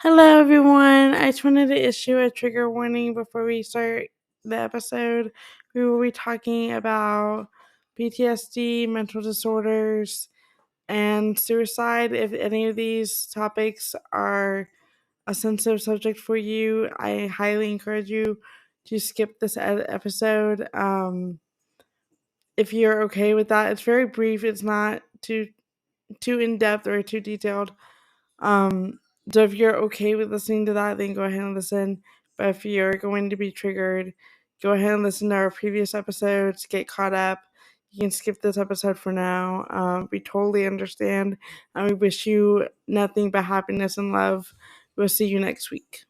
Hello, everyone. I just wanted to issue a trigger warning before we start the episode. We will be talking about PTSD, mental disorders, and suicide. If any of these topics are a sensitive subject for you, I highly encourage you to skip this episode. If you're okay with that, it's very brief. It's not too in depth or too detailed. Um, so if you're okay with listening to that, then go ahead and listen. But if you're going to be triggered, go ahead and listen to our previous episodes, get caught up. You can skip this episode for now. We totally understand, and we wish you nothing but happiness and love. We'll see you next week.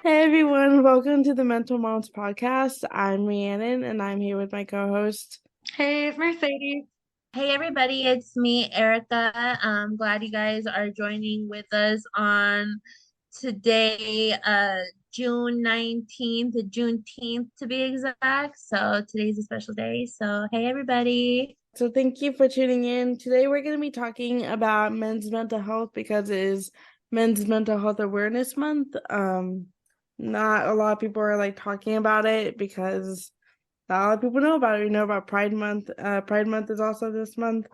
Hey everyone, welcome to the Mental Moms Podcast. I'm Rhiannon and I'm here with my co-host. Hey, it's Mercedes. Hey everybody, it's me, Erica. I'm glad you guys are joining with us on today, June 19th, Juneteenth to be exact. So today's a special day. So hey everybody. So thank you for tuning in. Today we're going to be talking about men's mental health because it is Men's Mental Health Awareness Month. Not a lot of people are like talking about it because not a lot of people know about it. We know about Pride Month. Pride Month is also this month,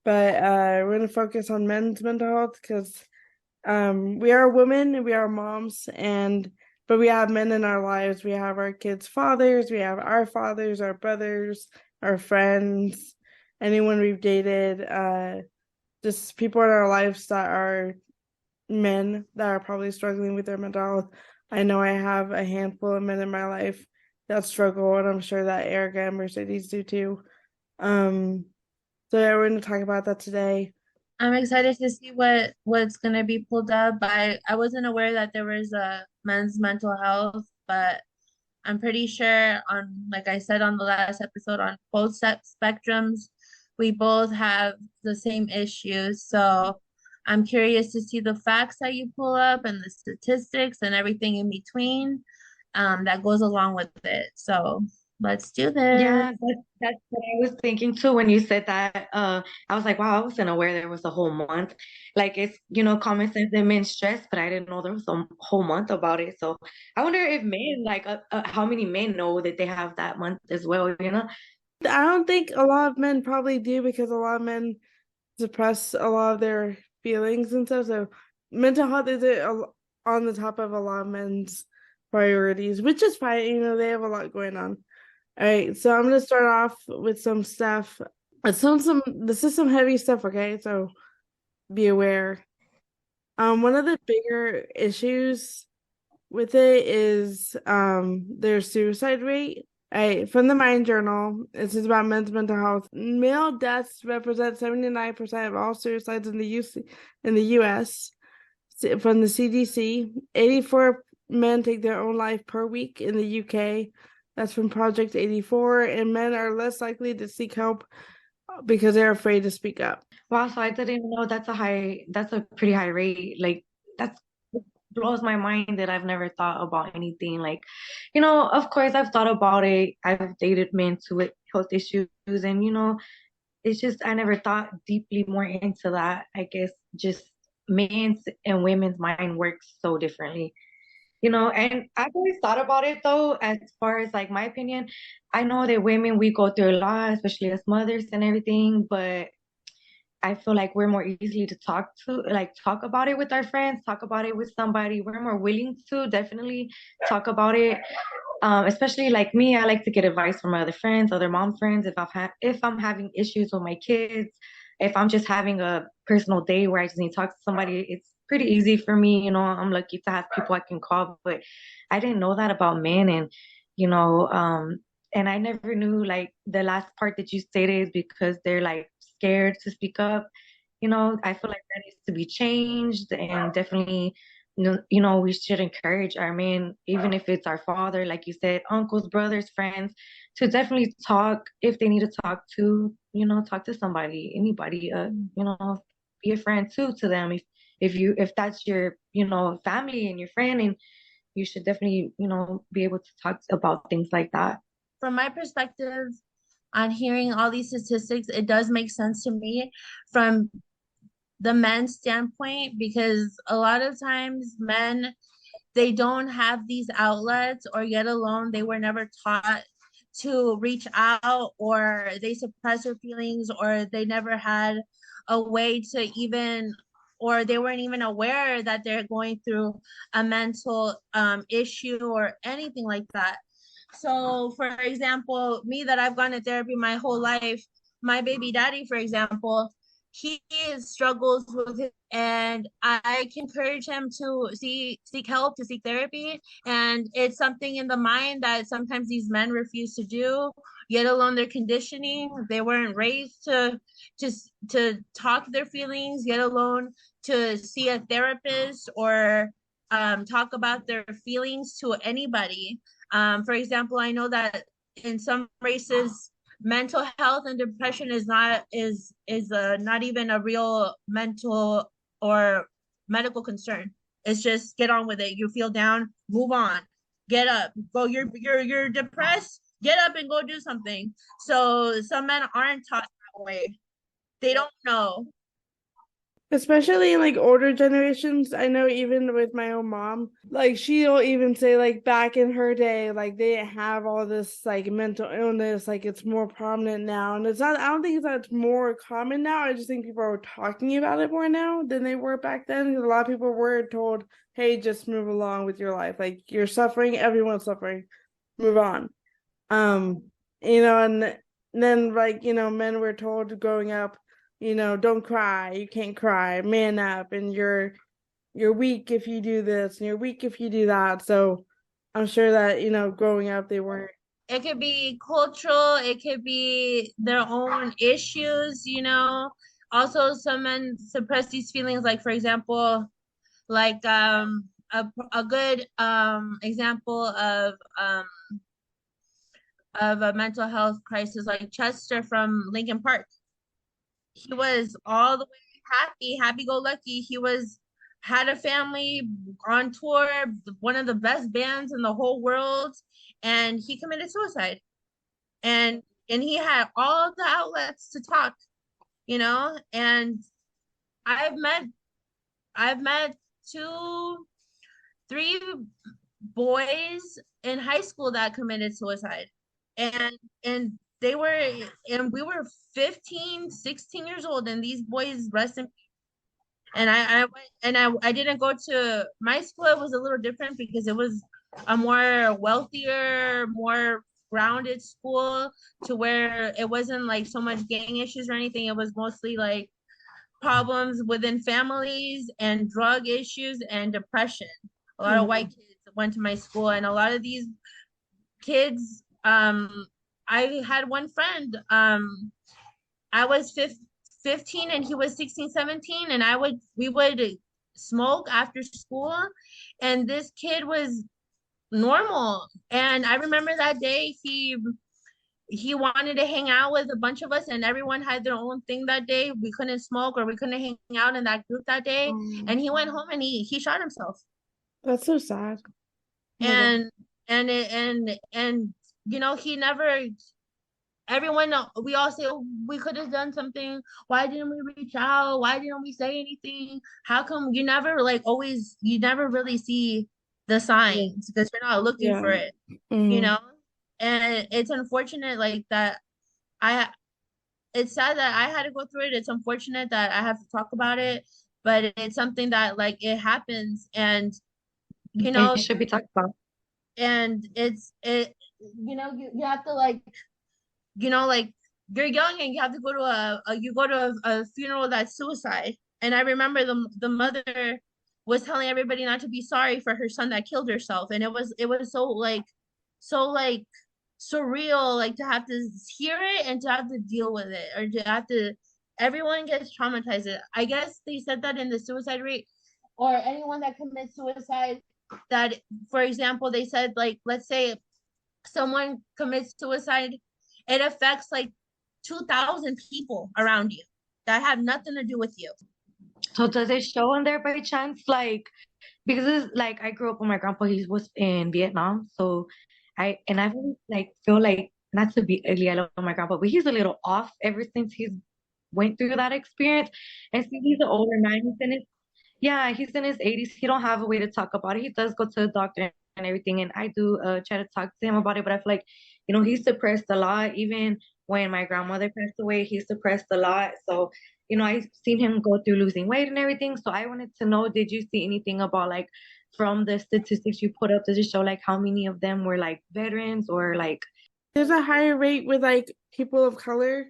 but we're going to focus on men's mental health because we are women and we are moms, but we have men in our lives. We have our kids' fathers, we have our fathers, our brothers, our friends, anyone we've dated, just people in our lives that are men that are probably struggling with their mental health. I know I have a handful of men in my life that struggle, and I'm sure that Erica and Mercedes do too. So yeah, we're going to talk about that today. I'm excited to see what's gonna be pulled up. I wasn't aware that there was a men's mental health, but I'm pretty sure like I said on the last episode, on both spectrums, we both have the same issues. So I'm curious to see the facts that you pull up and the statistics and everything in between, that goes along with it. So let's do this. Yeah, that's what I was thinking too when you said that. I was like, wow, I wasn't aware there was a whole month. Like it's, common sense that men stress, but I didn't know there was a whole month about it. So I wonder if men, like, how many men know that they have that month as well? I don't think a lot of men probably do because a lot of men suppress a lot of their feelings and stuff. So mental health is on the top of a lot of men's priorities, which is fine. They have a lot going on. All right, so I'm gonna start off with some stuff. This is some heavy stuff, okay? So be aware. One of the bigger issues with it is their suicide rate. From the Mind Journal, this is about men's mental health. Male deaths represent 79% of all suicides in the U.S. From the CDC, 84 men take their own life per week in the UK. That's from Project 84, and men are less likely to seek help because they're afraid to speak up. Wow, so I didn't know that's a pretty high rate. Like that blows my mind that I've never thought about anything. Like, of course I've thought about it. I've dated men too with health issues and it's just I never thought deeply more into that. I guess just men's and women's mind works so differently. And I've always thought about it though, as far as like my opinion. I know that women we go through a lot, especially as mothers and everything, but I feel like we're more easily to talk about it with our friends, talk about it with somebody. We're more willing to definitely talk about it. Especially like me, I like to get advice from my other friends, other mom friends. If I'm having issues with my kids, if I'm just having a personal day where I just need to talk to somebody, it's pretty easy for me. I'm lucky to have people I can call, but I didn't know that about men, and you know, um, and I never knew like the last part that you stated is because they're like scared to speak up. I feel like that needs to be changed, and definitely we should encourage our men, even if it's our father, like you said, uncles, brothers, friends, to definitely talk if they need to talk to, talk to somebody, anybody, be a friend too to them. If that's your, family and your friend, and you should definitely, be able to talk about things like that. From my perspective, on hearing all these statistics, it does make sense to me from the men's standpoint, because a lot of times men, they don't have these outlets, or yet alone they were never taught to reach out, or they suppress their feelings, or they never had a way to even, or they weren't even aware that they're going through a mental issue or anything like that. So for example, me, that I've gone to therapy my whole life, my baby daddy, for example, he struggles with it, and I can encourage him to seek help, to seek therapy. And it's something in the mind that sometimes these men refuse to do, yet alone their conditioning. They weren't raised to to talk their feelings, yet alone to see a therapist, or talk about their feelings to anybody. For example, I know that in some races, mental health and depression is not even a real mental or medical concern. It's just get on with it. You feel down, move on, get up, go. You're depressed, get up and go do something. So some men aren't taught that way. They don't know. Especially in like older generations. I know even with my own mom, like she'll even say like back in her day, like they didn't have all this like mental illness, like it's more prominent now. And it's not, I don't think that's more common now. I just think people are talking about it more now than they were back then. A lot of people were told, hey, just move along with your life. Like you're suffering, everyone's suffering. Move on. Um, and then like, men were told growing up, don't cry, you can't cry, man up, and you're weak if you do this, and you're weak if you do that. So I'm sure that, growing up they weren't. It could be cultural, it could be their own issues. Also, some men suppress these feelings, like for example, like a good example of a mental health crisis, like Chester from Lincoln Park. He was all the way happy go lucky. He was had a family, on tour, one of the best bands in the whole world, and he committed suicide. And he had all the outlets to talk. And I've met I've met two, three boys in high school that committed suicide. And they were and we were 15, 16 years old, and these boys, rest in. And I went, and I didn't go to my school. It was a little different because it was a more wealthier, more grounded school, to where it wasn't like so much gang issues or anything. It was mostly like problems within families and drug issues and depression. A lot of white kids went to my school, and a lot of these kids, I had one friend, I was 15 and he was 16, 17, and we would smoke after school, and this kid was normal. And I remember that day he wanted to hang out with a bunch of us, and everyone had their own thing that day. We couldn't smoke, or we couldn't hang out in that group that day. And he went home and he shot himself. That's so sad. And and he never. Everyone, we all say, oh, we could have done something. Why didn't we reach out? Why didn't we say anything? How come you never really see the signs, because you're not looking for it, you know? And it's unfortunate like that. I it's sad that I had to go through it. It's unfortunate that I have to talk about it, but it's something that, like, it happens. And It should be talked about. and you have to, like, like, you're young and you have to go to a funeral that's suicide. And I remember the mother was telling everybody not to be sorry for her son that killed herself. And it was so surreal, like, to have to hear it and to have to deal with it, or to have to. Everyone gets traumatized. I guess they said that in the suicide rate, or anyone that commits suicide, that, for example, they said, like, let's say someone commits suicide, it affects like 2,000 people around you that have nothing to do with you. So does it show in there by chance? Like, because it's like I grew up with my grandpa, he was in Vietnam. So I really like feel like, not to be ugly, I love my grandpa, but he's a little off ever since he's went through that experience. And see, he's an older man. He's in his 80s. He don't have a way to talk about it. He does go to the doctor and everything, and I do try to talk to him about it. But I feel like, he suppressed a lot. Even when my grandmother passed away, he suppressed a lot. So, I've seen him go through losing weight and everything. So I wanted to know, did you see anything about like from the statistics you put up? Does it show like how many of them were like veterans or like? There's a higher rate with like people of color,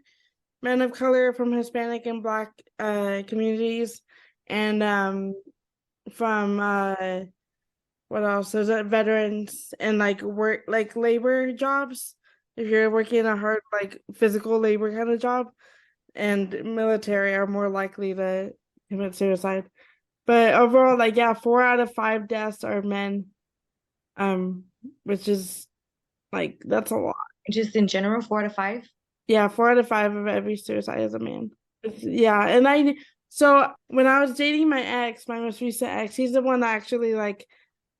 men of color from Hispanic and Black communities, and from what else? There's veterans and like work, like labor jobs. If you're working a hard like physical labor kind of job, and military are more likely to commit suicide. But overall, like, yeah, 4 out of 5 deaths are men, um, which is like, that's a lot. Just in general, 4 to 5? Yeah, 4 out of 5 of every suicide is a man. Yeah, and so when I was dating my ex, my most recent ex, he's the one that actually like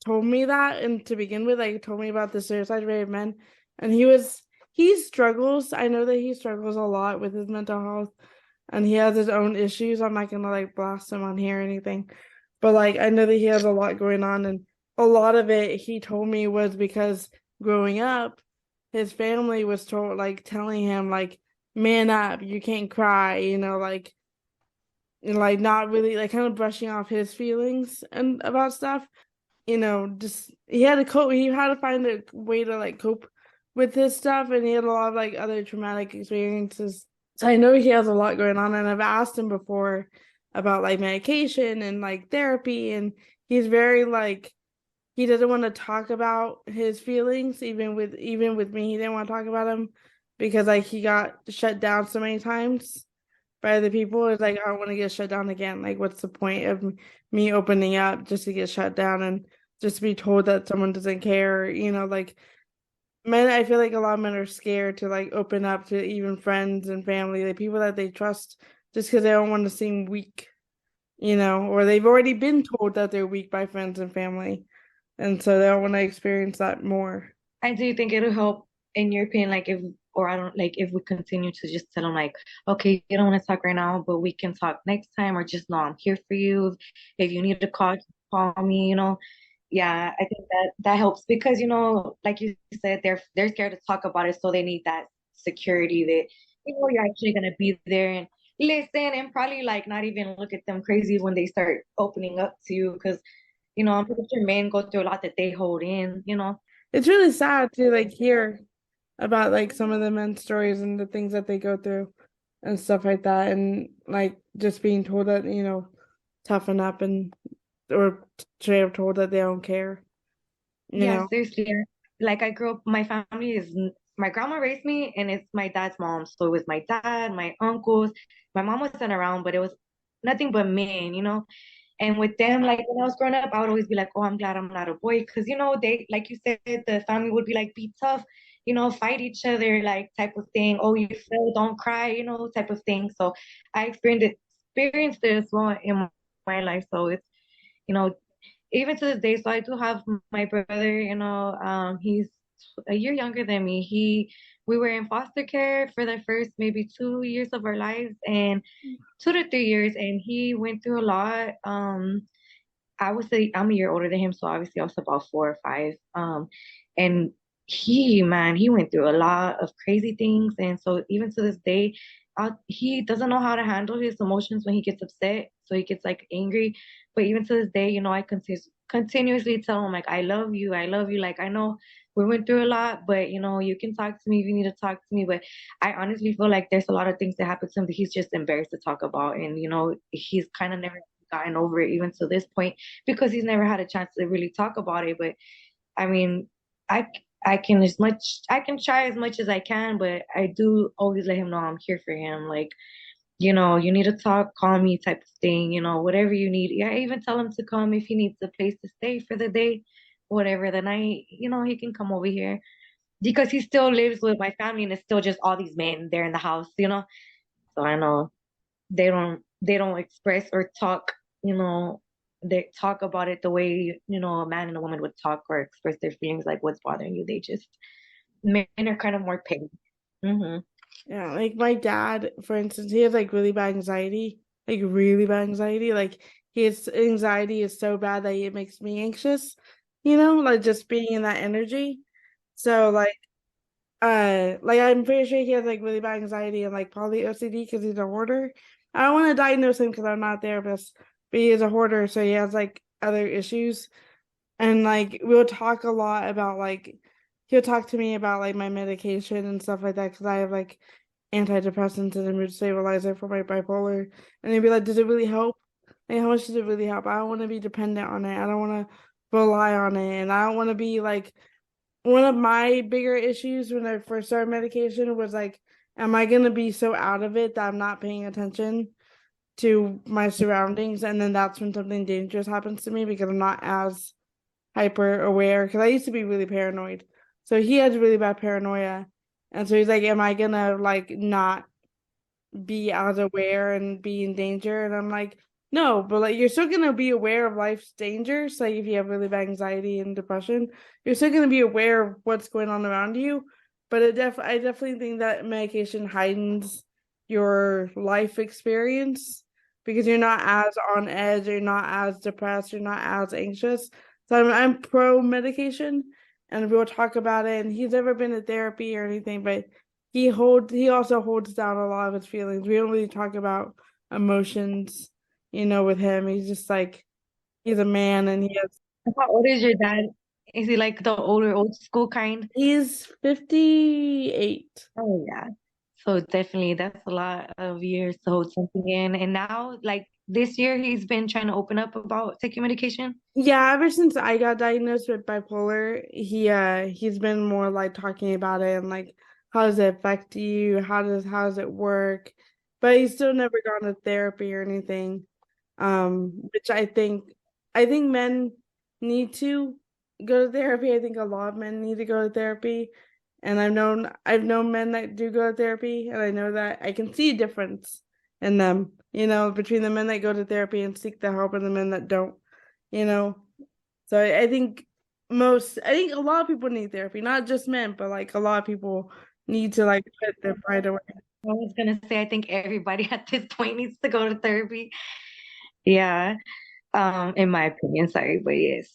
told me that, and to begin with, like told me about the suicide rate of men. And he struggles. I know that he struggles a lot with his mental health, and he has his own issues. I'm not gonna like blast him on here or anything, but like I know that he has a lot going on, and a lot of it he told me was because growing up, his family was telling him like, man up, you can't cry, like, and like not really like kind of brushing off his feelings and about stuff. Just he had to cope. He had to find a way to like cope with his stuff, and he had a lot of like other traumatic experiences. So I know he has a lot going on, and I've asked him before about like medication and like therapy, and he's very like he doesn't want to talk about his feelings, even with me. He didn't want to talk about them because like he got shut down so many times by other people. It's like I don't want to get shut down again. Like, what's the point of me opening up just to get shut down and just to be told that someone doesn't care? Like men, I feel like a lot of men are scared to like open up to even friends and family, like people that they trust, just because they don't want to seem weak, or they've already been told that they're weak by friends and family, and so they don't want to experience that more. And do you think it'll help, in your opinion, like if, or I don't, like if we continue to just tell them like, okay, you don't want to talk right now, but we can talk next time, or just know I'm here for you. If you need to call, just call me. Yeah, I think that helps because, like you said, they're scared to talk about it, so they need that security that, you're actually gonna be there and listen and probably like not even look at them crazy when they start opening up to you because, I'm pretty sure men go through a lot that they hold in. It's really sad to like hear about like some of the men's stories and the things that they go through and stuff like that, and like just being told that, toughen up, and or straight up told that they don't care, you Yeah, know. seriously. Like I grew up, my grandma raised me and it's my dad's mom. So it was my dad, my uncles. My mom wasn't around, but it was nothing but men. And with them, like when I was growing up, I would always be like, oh, I'm glad I'm not a boy. Because, they, like you said, the family would be like, be tough, fight each other, like type of thing. Oh, you fell, don't cry, type of thing. So I experienced it as well in my life. So it's, you know, even to this day, so I do have my brother, he's a year younger than me. We were in foster care for the first maybe 2 years of our lives and 2 to 3 years, and he went through a lot. I'm a year older than him, so obviously I was about 4 or 5. And man, he went through a lot of crazy things, and so even to this day, he doesn't know how to handle his emotions when he gets upset. So he gets like angry. But even to this day, I continuously tell him like, I love you. Like I know we went through a lot, but you can talk to me if you need to talk to me. But I honestly feel like there's a lot of things that happened to him that he's just embarrassed to talk about, and he's kind of never gotten over it even to this point because he's never had a chance to really talk about it. But I mean, I I can try as much as I can, but I do always let him know I'm here for him. Like you need to talk, call me type of thing, whatever you need. Yeah, I even tell him to come if he needs a place to stay for the day, whatever the night, he can come over here because he still lives with my family and it's still just all these men there in the house. So I know they don't express or talk, you know, they talk about it the way, a man and a woman would talk or express their feelings like what's bothering you. They just men are kind of more petty. Hmm. Yeah, like my dad, for instance, he has like really bad anxiety, like really bad anxiety. Like his anxiety is so bad that it makes me anxious, like just being in that energy. So like I'm pretty sure he has like really bad anxiety and like probably OCD because he's a hoarder. I don't want to diagnose him because I'm not a therapist, but he is a hoarder, so he has like other issues. And like we'll talk a lot about like he'll talk to me about like my medication and stuff like that because I have like antidepressants and a mood stabilizer for my bipolar. And he'd be like, "Does it really help? Like, how much does it really help? I don't want to be dependent on it. I don't want to rely on it, and I don't want to be like." One of my bigger issues when I first started medication was like, am I gonna be so out of it that I'm not paying attention to my surroundings? And then that's when something dangerous happens to me because I'm not as hyper aware. Because I used to be really paranoid. So he has really bad paranoia. And so he's like, am I gonna like not be as aware and be in danger? And I'm like, no, but like you're still gonna be aware of life's dangers. Like if you have really bad anxiety and depression, you're still gonna be aware of what's going on around you. But I definitely think that medication heightens your life experience because you're not as on edge, you're not as depressed, you're not as anxious. So I'm pro medication and we'll talk about it. And he's never been to therapy or anything, but he also holds down a lot of his feelings. We don't really talk about emotions, with him. He's just like he's a man and How old is your dad? Is he like the older, old school kind? he's 58. Oh yeah. So definitely that's a lot of years to hold something in. And now, like this year, he's been trying to open up about taking medication. Yeah, ever since I got diagnosed with bipolar, he's been more like talking about it and like how does it affect you? How does it work? But he's still never gone to therapy or anything. Which I think men need to go to therapy. I think a lot of men need to go to therapy. And I've known men that do go to therapy, and I know that I can see a difference in them, between the men that go to therapy and seek the help and the men that don't you know. So I think a lot of people need therapy, not just men, but like a lot of people need to like put their pride away. I was gonna say, I think everybody at this point needs to go to therapy. Yeah. In my opinion, sorry, but yes.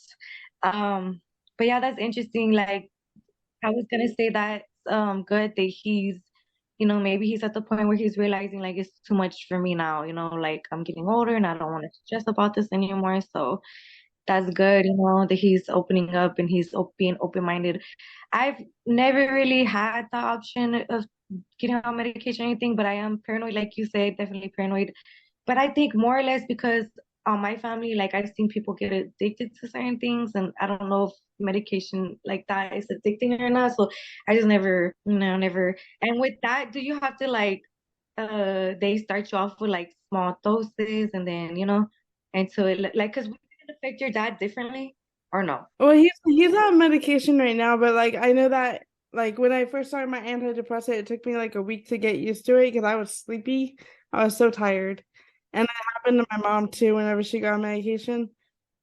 Um, but yeah, that's interesting. Like, I was gonna say that good that maybe he's at the point where he's realizing like it's too much for me now, like I'm getting older and I don't want to stress about this anymore. So that's good, that he's opening up and he's being open-minded. I've never really had the option of getting on medication or anything, but I am paranoid, like you said, definitely paranoid. But I think more or less because my family, like I've seen people get addicted to certain things, and I don't know if medication like that is addicting or not. So I just never, never. And with that, do you have to like, they start you off with like small doses, and then until it like, because it affect your dad differently or no? Well, he's on medication right now, but like I know that like when I first started my antidepressant, it took me like a week to get used to it because I was sleepy. I was so tired. And it happened to my mom too whenever she got on medication.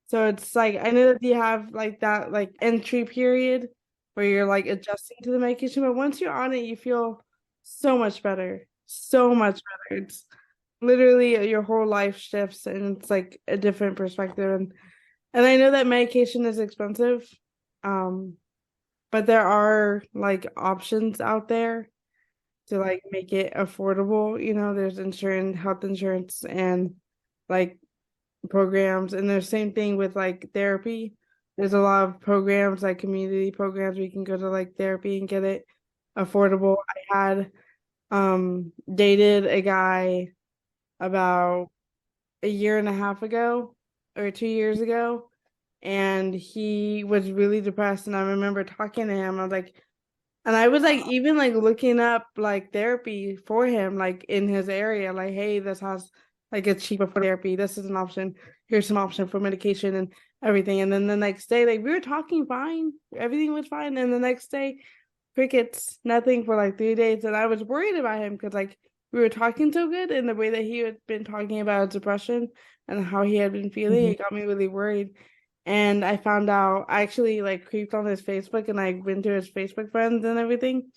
So it's like I know that you have like that like entry period where you're like adjusting to the medication, but once you're on it, you feel so much better. So much better. It's literally your whole life shifts and it's like a different perspective. And I know that medication is expensive. Um, but there are like options out there to like make it affordable. There's insurance, health insurance and like programs, and the same thing with like therapy. There's a lot of programs like community programs where you can go to like therapy and get it affordable. I had dated a guy about a year and a half ago or 2 years ago, and he was really depressed. And I remember talking to him. I was like, And I was like even like looking up like therapy for him, like in his area, like, hey, this has like it's cheaper for therapy. This is an option. Here's some option for medication and everything. And then the next day, like we were talking fine, everything was fine. And the next day, crickets, nothing for like 3 days. And I was worried about him because like we were talking so good, and the way that he had been talking about depression and how he had been feeling, Mhm. it got me really worried. And I found out I actually like creeped on his Facebook, and I went to his Facebook friends and everything.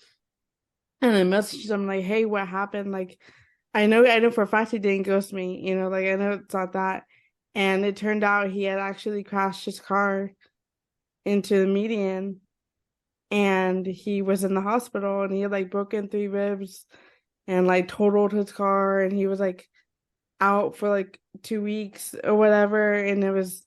And I messaged him like, hey, what happened? Like, I know for a fact he didn't ghost me, like I know it's not that. And it turned out he had actually crashed his car into the median, and he was in the hospital, and he had like broken 3 ribs and like totaled his car, and he was like out for like 2 weeks or whatever, and it was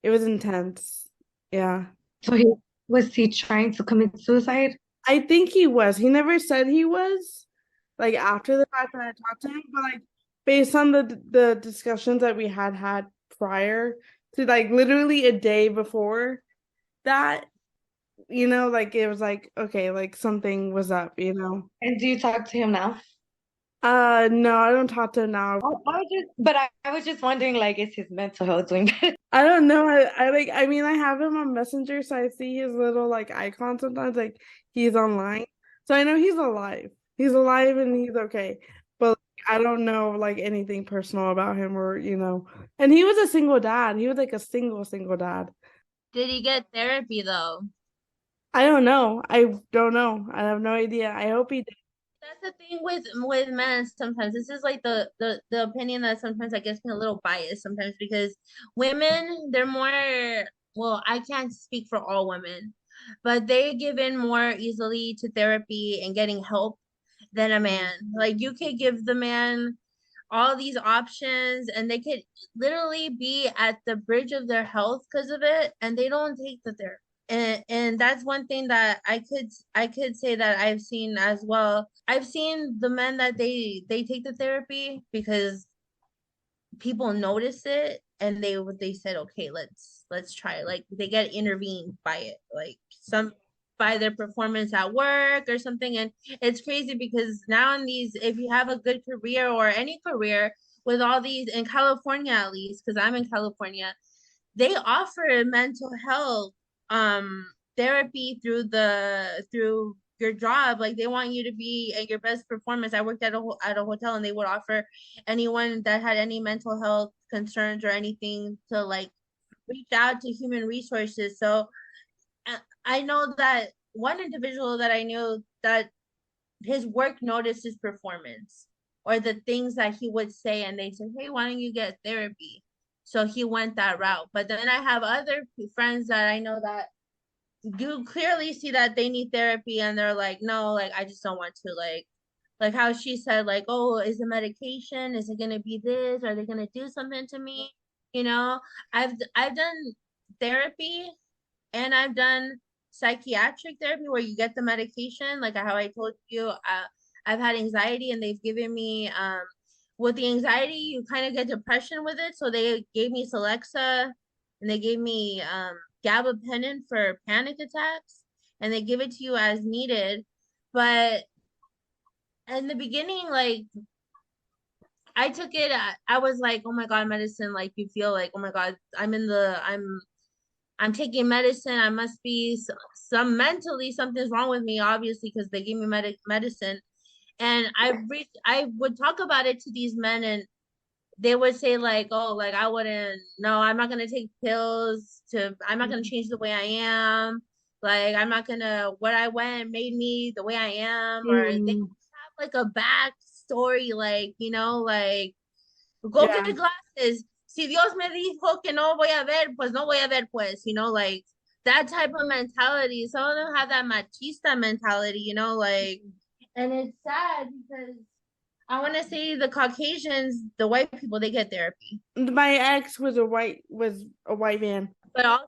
intense. Yeah. So was he trying to commit suicide? I think he was. He never said he was, like after the fact that I talked to him, but like based on the discussions that we had prior to like literally a day before that, like it was like okay, like something was up. And do you talk to him now? No, I don't talk to him now. I was just wondering, like, is his mental health doing better? I don't know. I mean, I have him on Messenger, so I see his little like icon sometimes, like he's online. So I know he's alive. He's alive and he's okay. But I don't know like anything personal about him or. And he was a single dad. He was like a single dad. Did he get therapy though? I don't know. I don't know. I have no idea. I hope he did. That's the thing with men sometimes. This is like the opinion that sometimes I guess me a little biased sometimes because women, they're more, well, I can't speak for all women, but they give in more easily to therapy and getting help than a man. Like you could give the man all these options and they could literally be at the bridge of their health because of it and they don't take the therapy. And that's one thing that I could say that I've seen as well. I've seen the men that they take the therapy because people notice it and they said okay, let's try it. Like they get intervened by it, like some by their performance at work or something. And it's crazy because now in these, if you have a good career or any career with all these in California, at least because I'm in California, they offer mental health therapy through your job. Like they want you to be at your best performance. I worked at a hotel and they would offer anyone that had any mental health concerns or anything to like reach out to human resources. So I know that one individual that I knew that his work noticed his performance or the things that he would say, and they said, hey, why don't you get therapy? So he went that route. But then I have other friends that I know that you clearly see that they need therapy and they're like, no, like I just don't want to. Like how she said, like, oh, is the medication, is it gonna be this? Are they gonna do something to me? You know, I've done therapy and I've done psychiatric therapy where you get the medication, like how I told you. I've had anxiety and they've given me with the anxiety you kind of get depression with it. So they gave me Celexa and they gave me gabapentin for panic attacks and they give it to you as needed. But in the beginning, like I took it, I was like, oh my God, medicine, like you feel like, oh my God, I'm taking medicine. I must be some mentally something's wrong with me, obviously, because they gave me medicine. And I would talk about it to these men, and they would say like, "Oh, like I wouldn't. No, I'm not gonna take pills. I'm not gonna change the way I am. Like I'm not gonna. What I went made me the way I am." Or they Mm, have like a back story, like like go yeah. get glasses. Si Dios me dijo que no voy a ver, pues no voy a ver, pues, like that type of mentality. Some of them have that machista mentality, like, and it's sad because I want to say the Caucasians, the white people, they get therapy, My ex was a white man. but also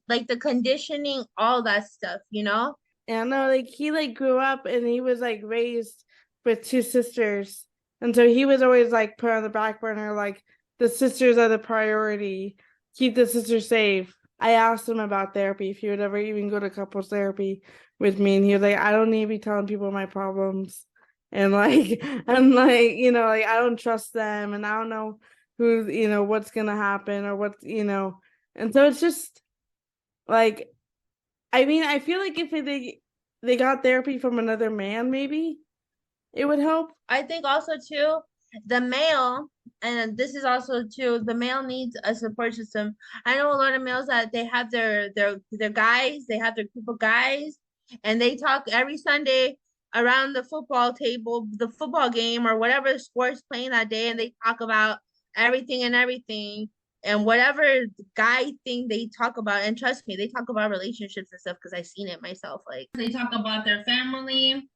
like the conditioning, all that stuff. And no, like he like grew up and he was like raised with 2 sisters. And so he was always like put on the back burner, like the sisters are the priority. Keep the sisters safe. I asked him about therapy, if he would ever even go to couples therapy with me, and he was like, I don't need to be telling people my problems. And like, I'm like, like I don't trust them, and I don't know who, what's gonna happen or what, and so it's just like, I mean, I feel like if they got therapy from another man, maybe it would help. I think also too, the male, and this is also too, the male needs a support system. I know a lot of males that they have their guys, they have their group of guys, and they talk every Sunday around the football table, the football game or whatever sports playing that day, and they talk about everything and everything. And whatever guy thing they talk about, and trust me, they talk about relationships and stuff because I've seen it myself. Like they talk about their family,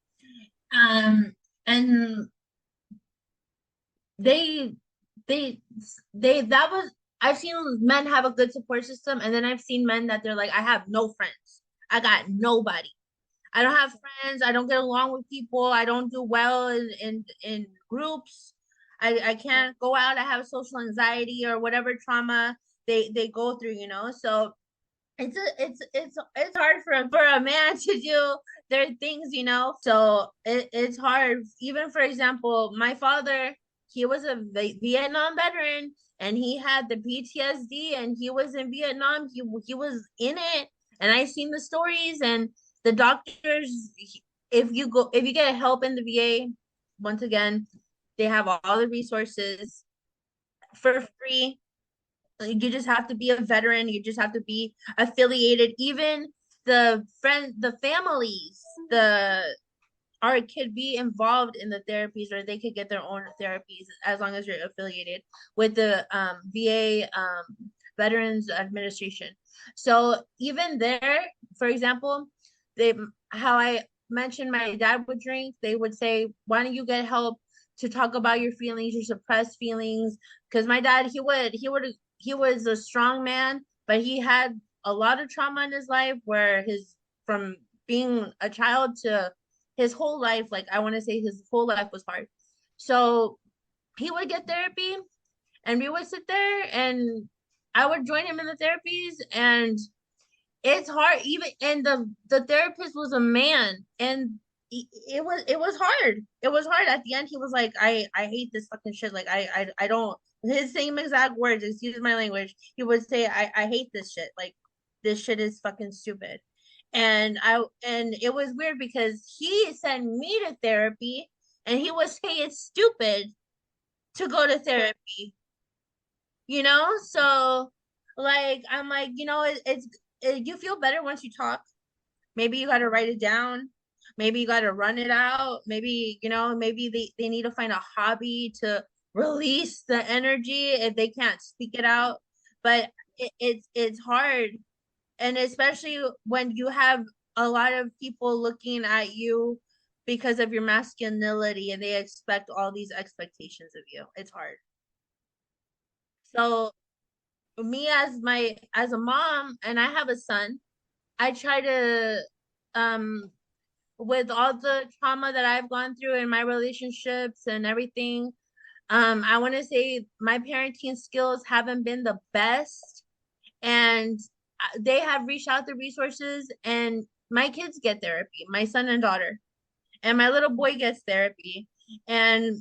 um, and they they that was, I've seen men have a good support system, and then I've seen men that they're like, I have no friends, I got nobody, I don't have friends, I don't get along with people, I don't do well in groups, I can't go out, I have social anxiety or whatever trauma they go through, so it's hard for a man to do their things, so it's hard. Even for example, my father, he was a Vietnam veteran, and he had the PTSD, and he was in Vietnam, he was in it, and I seen the stories, and the doctors, if you get help in the VA, once again, they have all the resources for free. You just have to be a veteran, you just have to be affiliated. Even the families, the or could be involved in the therapies, or they could get their own therapies as long as you're affiliated with the VA Veterans Administration. So even there, for example, they how I mentioned my dad would drink, they would say, why don't you get help to talk about your feelings, your suppressed feelings? Because my dad, he was a strong man, but he had a lot of trauma in his life, where his from being a child to his whole life, like I want to say his whole life was hard. So he would get therapy, and we would sit there, and I would join him in the therapies, and it's hard. Even and the therapist was a man, and it was hard. It was hard. At the end, he was like, I hate this fucking shit. Like I don't. His same exact words. Excuse my language. He would say, I hate this shit. Like this shit is fucking stupid. And it was weird because he sent me to therapy, and he would say it's stupid to go to therapy. So like I'm like, you feel better once you talk. Maybe you got to write it down, maybe you got to run it out, maybe maybe they need to find a hobby to release the energy if they can't speak it out. But it's hard, and especially when you have a lot of people looking at you because of your masculinity, and they expect all these expectations of you. It's hard. So me as a mom, and I have a son, I try to um with all the trauma that I've gone through in my relationships and everything, I want to say my parenting skills haven't been the best, and they have reached out the resources, and my kids get therapy, my son and daughter, and my little boy gets therapy, and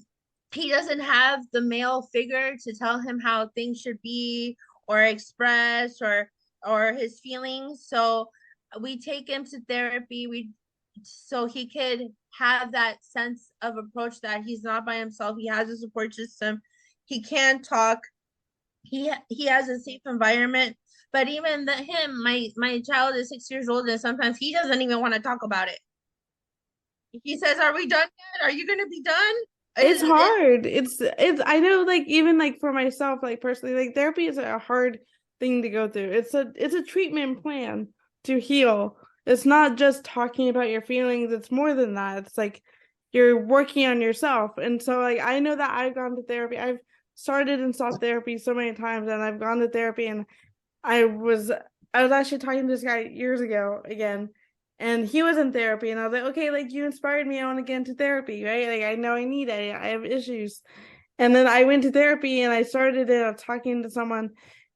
he doesn't have the male figure to tell him how things should be or express or his feelings. So we take him to therapy, we so he could have that sense of approach that he's not by himself, he has a support system, he can talk, he has a safe environment. But even him, my child is 6 years old, and sometimes he doesn't even want to talk about it. He says, "Are we done yet? Are you gonna be done?" It's hard. It's I know, like even like for myself, like personally, like therapy is a hard thing to go through. It's a treatment plan to heal. It's not just talking about your feelings, it's more than that. It's like you're working on yourself. And so like I know that I've gone to therapy. I've started and sought therapy so many times, and I've gone to therapy, and I was actually talking to this guy years ago again, and he was in therapy, and I was like, okay, like you inspired me, I want to get into therapy, right? Like I know I need it, I have issues. And then I went to therapy, and I started talking to someone,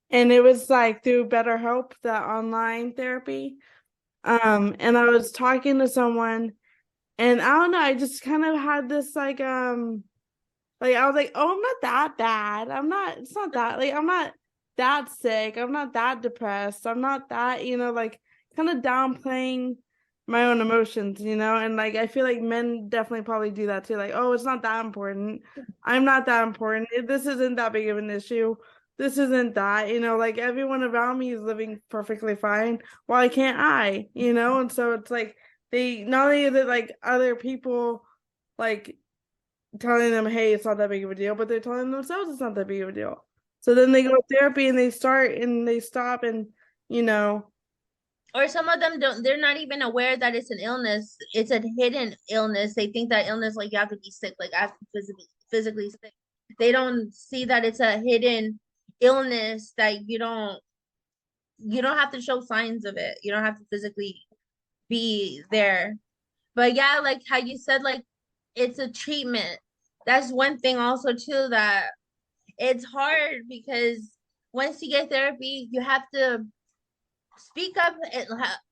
and it was like through BetterHelp, the online therapy. And I was talking to someone, and I don't know, I just kind of had this like I was like, oh, I'm not that bad. I'm not, it's not that, like, I'm not that sick. I'm not that depressed. I'm not that, like kind of downplaying my own emotions, and like I feel like men definitely probably do that too. Like, oh, it's not that important. I'm not that important. This isn't that big of an issue. This isn't that, like everyone around me is living perfectly fine. Why can't I, And so it's like they not only is it like other people like telling them, hey, it's not that big of a deal, but they're telling themselves it's not that big of a deal. So then they go to therapy and they start and they stop and you know, Or some of them don't, they're not even aware that it's an illness. It's a hidden illness. They think that illness, like you have to be sick, like I have to physically sick. They don't see that it's a hidden illness that you don't have to show signs of it. You don't have to physically be there. But yeah, like how you said, like it's a treatment. That's one thing also too, that it's hard because once you get therapy, you have to speak up.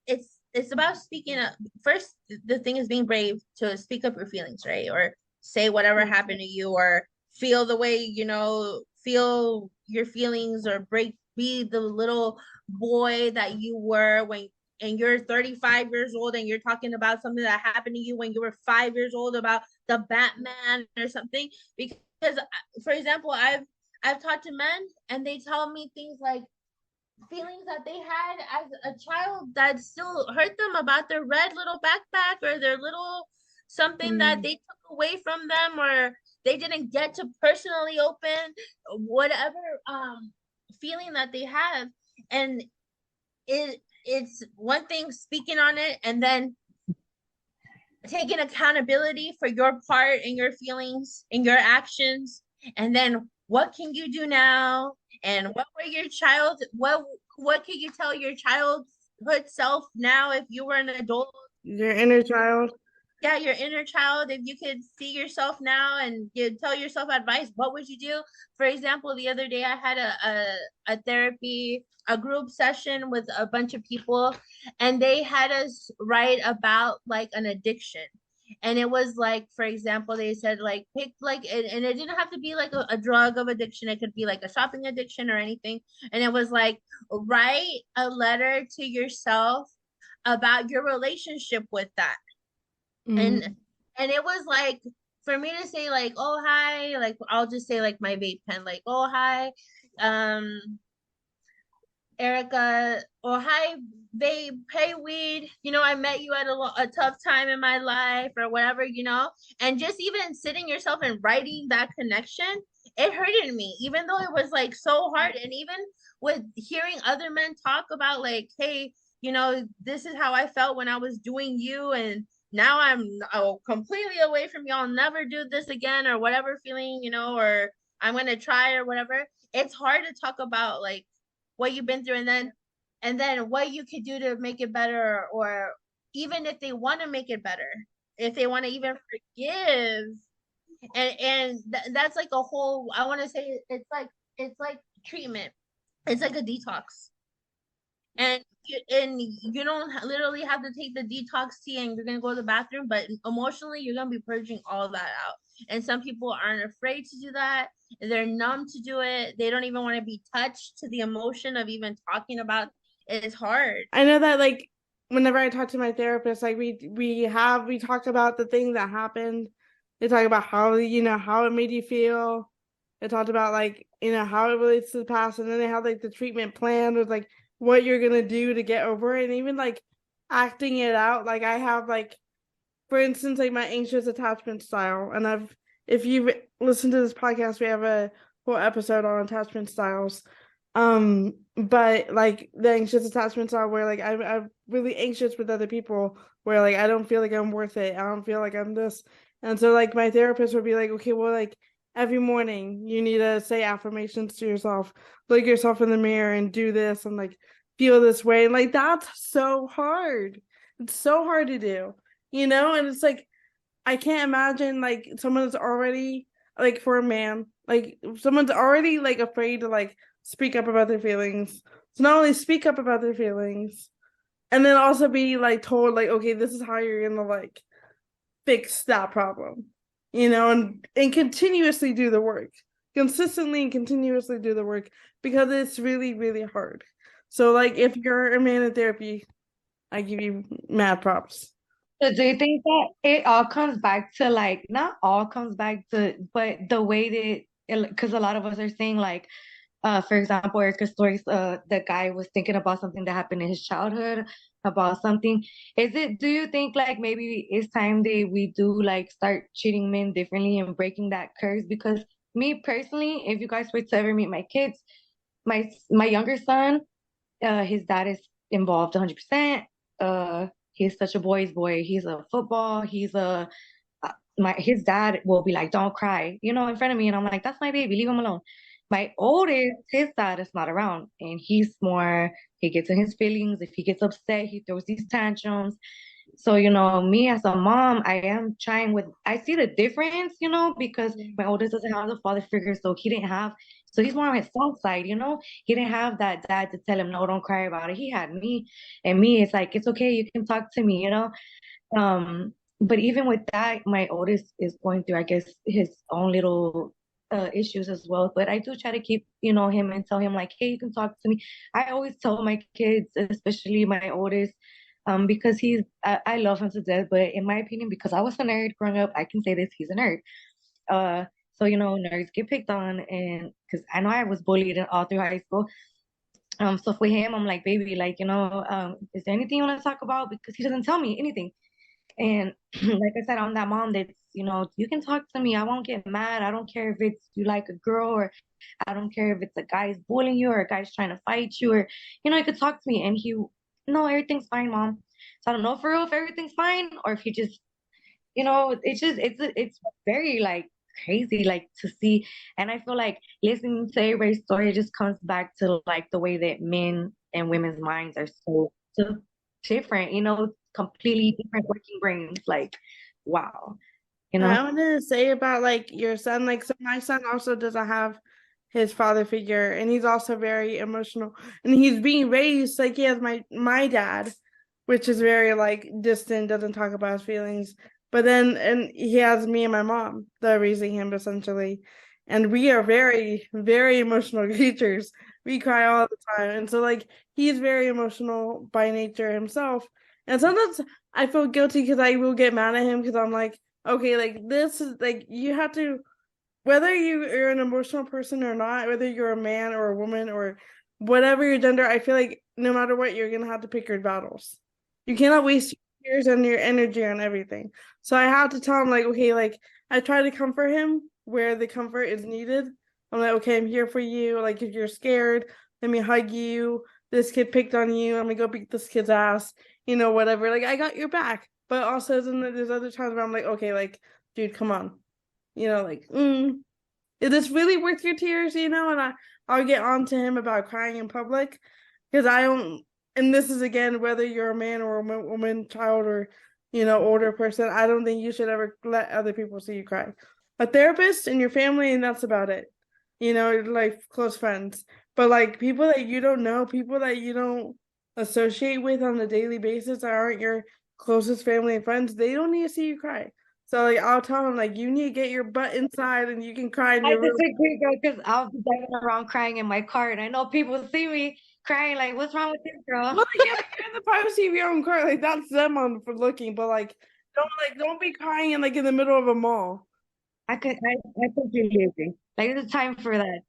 It's about speaking up. First, the thing is being brave to speak up your feelings, right? Or say whatever happened to you, or feel the way, feel your feelings, or be the little boy that you were when, and you're 35 years old and you're talking about something that happened to you when you were 5 years old about the Batman or something. Because, for example, I've talked to men and they tell me things like feelings that they had as a child that still hurt them about their red little backpack, or their little something that they took away from them, or they didn't get to personally open, whatever feeling that they have. And it's one thing speaking on it, and then taking accountability for your part and your feelings and your actions, and then what can you do now, and what were your child what can you tell your childhood self now if you were an adult. your inner child. Yeah, your inner child, if you could see yourself now and you tell yourself advice, what would you do? For example, the other day I had a therapy, a group session with a bunch of people, and they had us write about like an addiction. And it was like, for example, they said like pick like, and it didn't have to be like a drug of addiction, it could be like a shopping addiction or anything. And it was like, write a letter to yourself about your relationship with that. and Mhm. and it was like, for me to say like, oh hi, like I'll just say like my vape pen, like, oh hi, um Erica, or hi babe, hey weed, I met you at a tough time in my life, or whatever, and just even sitting yourself and writing that connection, it hurted me, even though it was like so hard. And even with hearing other men talk about like, hey, this is how I felt when I was doing you, and now I'm completely away from you, I'll never do this again, or whatever feeling, or I'm gonna try, or whatever. It's hard to talk about like what you've been through, and then what you could do to make it better, or even if they want to make it better, if they want to even forgive. And that's like a whole, I want to say, it's like treatment. It's like a detox. And you don't literally have to take the detox tea and you're gonna go to the bathroom, but emotionally you're gonna be purging all that out. And some people aren't afraid to do that. They're numb to do it. They don't even want to be touched to the emotion of even talking about it. It's hard. I know that like whenever I talk to my therapist, like we talk about the thing that happened. They talk about how it made you feel. They talked about like, how it relates to the past, and then they have like the treatment plan with like what you're gonna do to get over it, and even like acting it out. Like I have like, for instance, like my anxious attachment style, and if you've listened to this podcast, we have a whole episode on attachment styles. But like the anxious attachments are where like I'm really anxious with other people, where like I don't feel like I'm worth it. I don't feel like I'm this. And so like my therapist would be like, okay, well, like every morning you need to say affirmations to yourself, look yourself in the mirror and do this and like feel this way. And like that's so hard. It's so hard to do, and it's like I can't imagine like someone that's already like, for a man, like if someone's already like afraid to like speak up about their feelings. So not only speak up about their feelings, and then also be like told like, okay, this is how you're gonna like fix that problem, and continuously do the work, consistently and continuously do the work because it's really, really hard. So like if you're a man in therapy, I give you mad props. So do you think that it all comes back to like, not all comes back to, but the way that, because a lot of us are saying like, for example, Erica's stories, the guy was thinking about something that happened in his childhood, about something. Do you think like maybe it's time that we do like start treating men differently and breaking that curse? Because me personally, if you guys were to ever meet my kids, my younger son, his dad is involved 100%. He's such a boy's boy. He's a football. His dad will be like, "Don't cry," in front of me, and I'm like, "That's my baby. Leave him alone." My oldest, his dad is not around, and he's more. He gets in his feelings. If he gets upset, he throws these tantrums. So, me as a mom, I am trying I see the difference, because my oldest doesn't have the father figure, so he's more on his soft side, he didn't have that dad to tell him, no, don't cry about it. He had me, and me, it's like, it's okay, you can talk to me. But even with that, my oldest is going through, I guess, his own little issues as well. But I do try to keep, him and tell him like, hey, you can talk to me. I always tell my kids, especially my oldest, because I love him to death. But in my opinion, because I was a nerd growing up, I can say this, he's a nerd. So nerds get picked on, and because I know I was bullied all through high school. So for him, I'm like, baby, like, is there anything you want to talk about? Because he doesn't tell me anything. And like I said, I'm that mom that's, you can talk to me. I won't get mad. I don't care if it's you like a girl, or I don't care if it's a guy's bullying you or a guy's trying to fight you, or, you could talk to me. And no, everything's fine, mom. So I don't know for real if everything's fine or if he just, it's very like crazy, like to see. And I feel like listening to everybody's story, it just comes back to like the way that men and women's minds are so different, completely different working brains. Like, wow, I wanted to say about like your son, like so my son also doesn't have his father figure, and he's also very emotional, and he's being raised like he has my dad, which is very like distant, doesn't talk about his feelings. But then, and he has me and my mom that are raising him essentially, and we are very, very emotional creatures. We cry all the time, and so like he's very emotional by nature himself, and sometimes I feel guilty because I will get mad at him because I'm like, okay, like this is like you have to, whether you're an emotional person or not, whether you're a man or a woman or whatever your gender, I feel like no matter what, you're gonna have to pick your battles. You cannot waste your years and your energy on everything. So I have to tell him like, okay, like I try to comfort him where the comfort is needed. I'm like, okay, I'm here for you. Like if you're scared, let me hug you. This kid picked on you. I'm gonna go beat this kid's ass. Whatever. Like I got your back. But also then there's other times where I'm like, okay, like, dude, come on. Like, is this really worth your tears? And I'll get on to him about crying in public because I don't, and this is again, whether you're a man or a woman, child, or, older person, I don't think you should ever let other people see you cry. A therapist and your family, and that's about it. Like close friends. But like people that you don't know, people that you don't associate with on a daily basis that aren't your closest family and friends, they don't need to see you cry. So like I'll tell him like you need to get your butt inside and you can cry in I your room. disagree, girl, because I'll be driving around crying in my car, and I know people see me crying, like, what's wrong with this girl? Well, yeah, you're in the privacy of your own car. Like that's them on for looking, but don't be crying in like in the middle of a mall. I completely agree. Like, there's a time for that,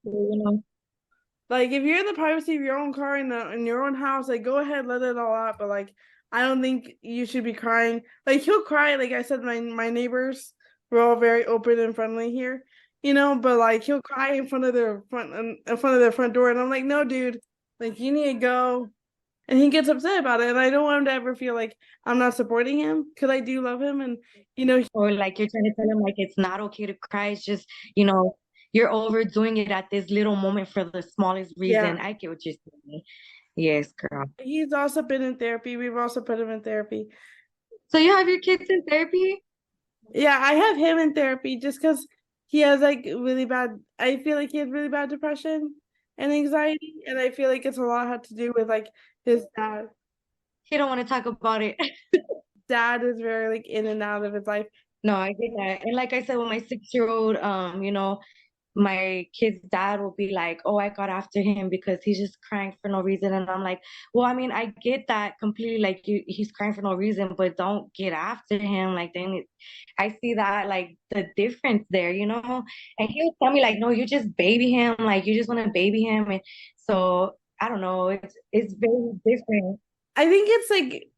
Like if you're in the privacy of your own car in your own house, like go ahead, let it all out. But like I don't think you should be crying. Like he'll cry. Like I said, my neighbors were all very open and friendly here, But like he'll cry in front of their front door, and I'm like, no, dude, like you need to go. And he gets upset about it, and I don't want him to ever feel like I'm not supporting him because I do love him, and Or like you're trying to tell him like it's not okay to cry. It's just, you're overdoing it at this little moment for the smallest reason. yeah. I get what you're saying. Yes, girl. He's also been in therapy. We've also put him in therapy. So you have your kids in therapy? Yeah, I have him in therapy just because he has like really bad. I feel like he has really bad depression, and anxiety, and I feel like it's a lot had to do with like his dad. He don't want to talk about it. Dad is very like in and out of his life. No, I get that. And like I said, with my 6-year-old, my kid's dad will be like, "Oh, I got after him because he's just crying for no reason." And I'm like, "Well, I mean, I get that completely. Like, he's crying for no reason, but don't get after him. Like, then I see that like the difference there, you know." And he'll tell me like, "No, you just baby him. Like, you just want to baby him." And so I don't know. It's very different. I think it's like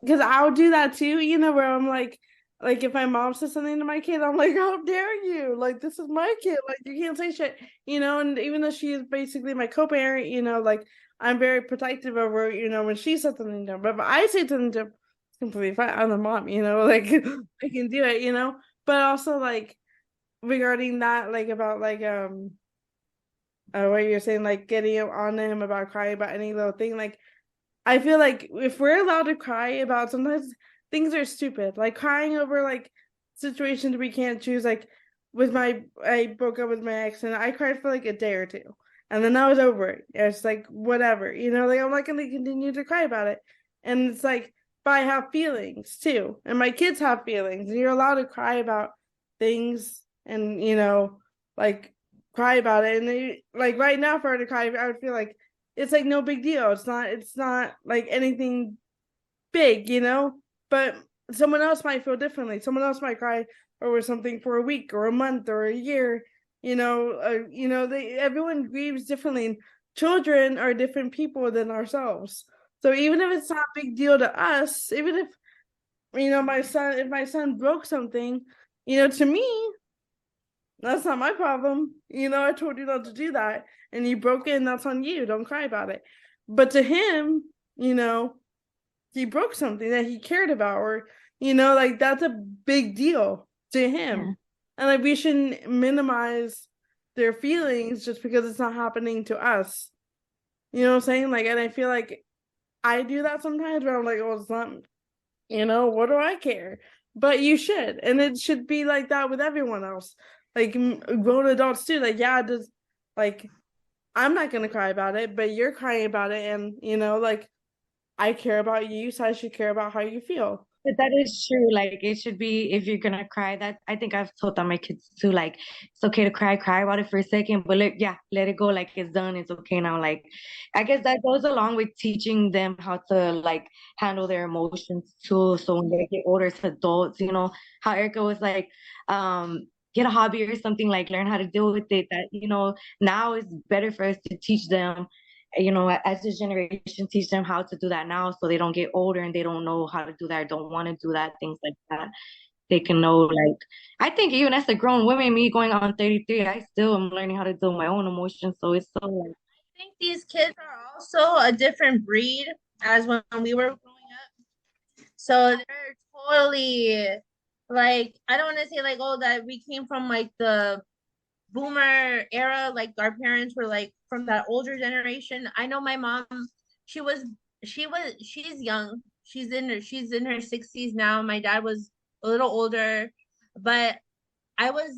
because I'll do that too, where I'm like if my mom says something to my kid, I'm like, how dare you? Like this is my kid. Like you can't say shit, and even though she is basically my co-parent, like I'm very protective of her, when she says something to him. But if I say something to him, it's completely fine. I'm the mom, like I can do it, But also like regarding that, like about like what you're saying, like getting on to him about crying about any little thing, like I feel like if we're allowed to cry about sometimes things are stupid, like crying over like situations we can't choose. Like I broke up with my ex and I cried for like a day or two, and then I was over it. It's like whatever, like I'm not gonna continue to cry about it. And it's like, but I have feelings too, and my kids have feelings, and you're allowed to cry about things, and like cry about it. And like right now, for her to cry, I would feel like it's like no big deal. It's not like anything big, But someone else might feel differently. Someone else might cry over something for a week or a month or a year. Everyone grieves differently. And children are different people than ourselves. So even if it's not a big deal to us, even if if my son broke something, to me, that's not my problem. I told you not to do that, and you broke it, and that's on you. Don't cry about it. But to him, he broke something that he cared about, or like that's a big deal to him. Yeah. And like we shouldn't minimize their feelings just because it's not happening to us. You know what I'm saying? Like, and I feel like I do that sometimes where I'm like, oh, it's not, what do I care? But you should, and it should be like that with everyone else, like grown adults too. Like, yeah, just like I'm not gonna cry about it, but you're crying about it, and like I care about you, so I should care about how you feel. But that is true. Like it should be if you're gonna cry. That I think I've told that my kids too. Like it's okay to cry about it for a second, but let it go. Like it's done. It's okay now. Like I guess that goes along with teaching them how to like handle their emotions too. So when they get older as adults, how Erica was like, get a hobby or something, like learn how to deal with it. That now it's better for us to teach them, as this generation, teach them how to do that now so they don't get older and they don't know how to do that or don't want to do that, things like that. They can know, like, I think even as a grown woman, me going on 33, I still am learning how to deal with my own emotions. So it's so like, I think these kids are also a different breed as when we were growing up. So they're totally like, I don't want to say like, oh, that we came from like the boomer era, like our parents were like from that older generation. I know my mom, she was she's young. She's in her 60s now. My dad was a little older, but I was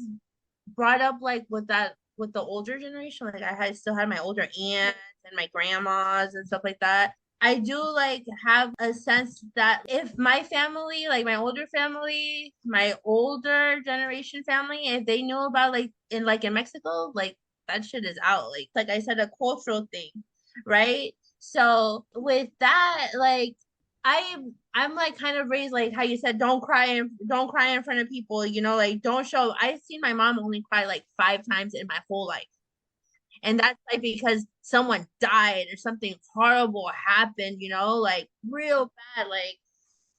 brought up like with the older generation. Like I had still had my older aunts and my grandmas and stuff like that. I do like have a sense that if my family, like my older family, my older generation family, if they knew about like in Mexico, like that shit is out. Like I said, a cultural thing, right? So with that, like I I'm like kind of raised like how you said don't cry in front of people, like don't show. I've seen my mom only cry like 5 times in my whole life. And that's like because someone died or something horrible happened, like real bad.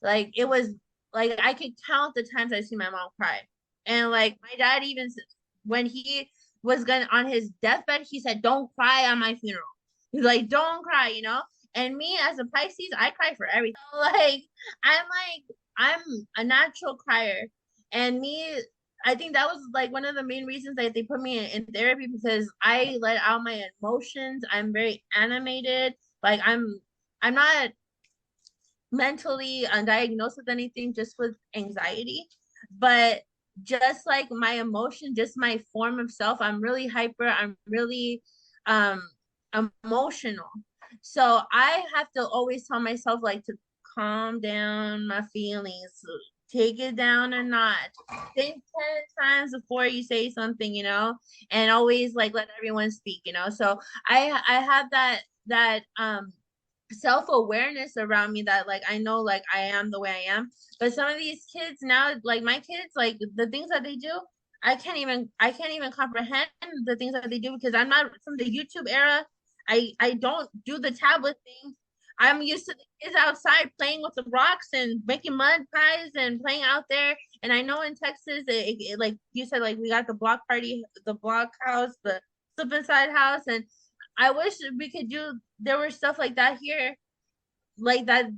Like it was like I could count the times I see my mom cry. And like my dad even when he was gonna on his deathbed, he said, "Don't cry on my funeral." He's like, "Don't cry." And me as a Pisces, I cry for everything. So, like I'm a natural crier, and I think that was like one of the main reasons that they put me in therapy because I let out my emotions. I'm very animated. Like I'm not mentally undiagnosed with anything, just with anxiety. But just like my emotion, just my form of self, I'm really hyper. I'm really um emotional. So I have to always tell myself like to calm down my feelings, take it down a notch, think 10 times before you say something, and always like let everyone speak, So I have that self-awareness around me that like I know like I am the way I am. But some of these kids now, like my kids, like the things that they do, I can't even comprehend the things that they do because I'm not from the YouTube era. I don't do the tablet thing. I'm used to the kids outside playing with the rocks and making mud pies and playing out there. And I know in Texas, like you said, like we got the block party, the block house, the slip inside house, and I wish we could do. There were stuff like that here, like that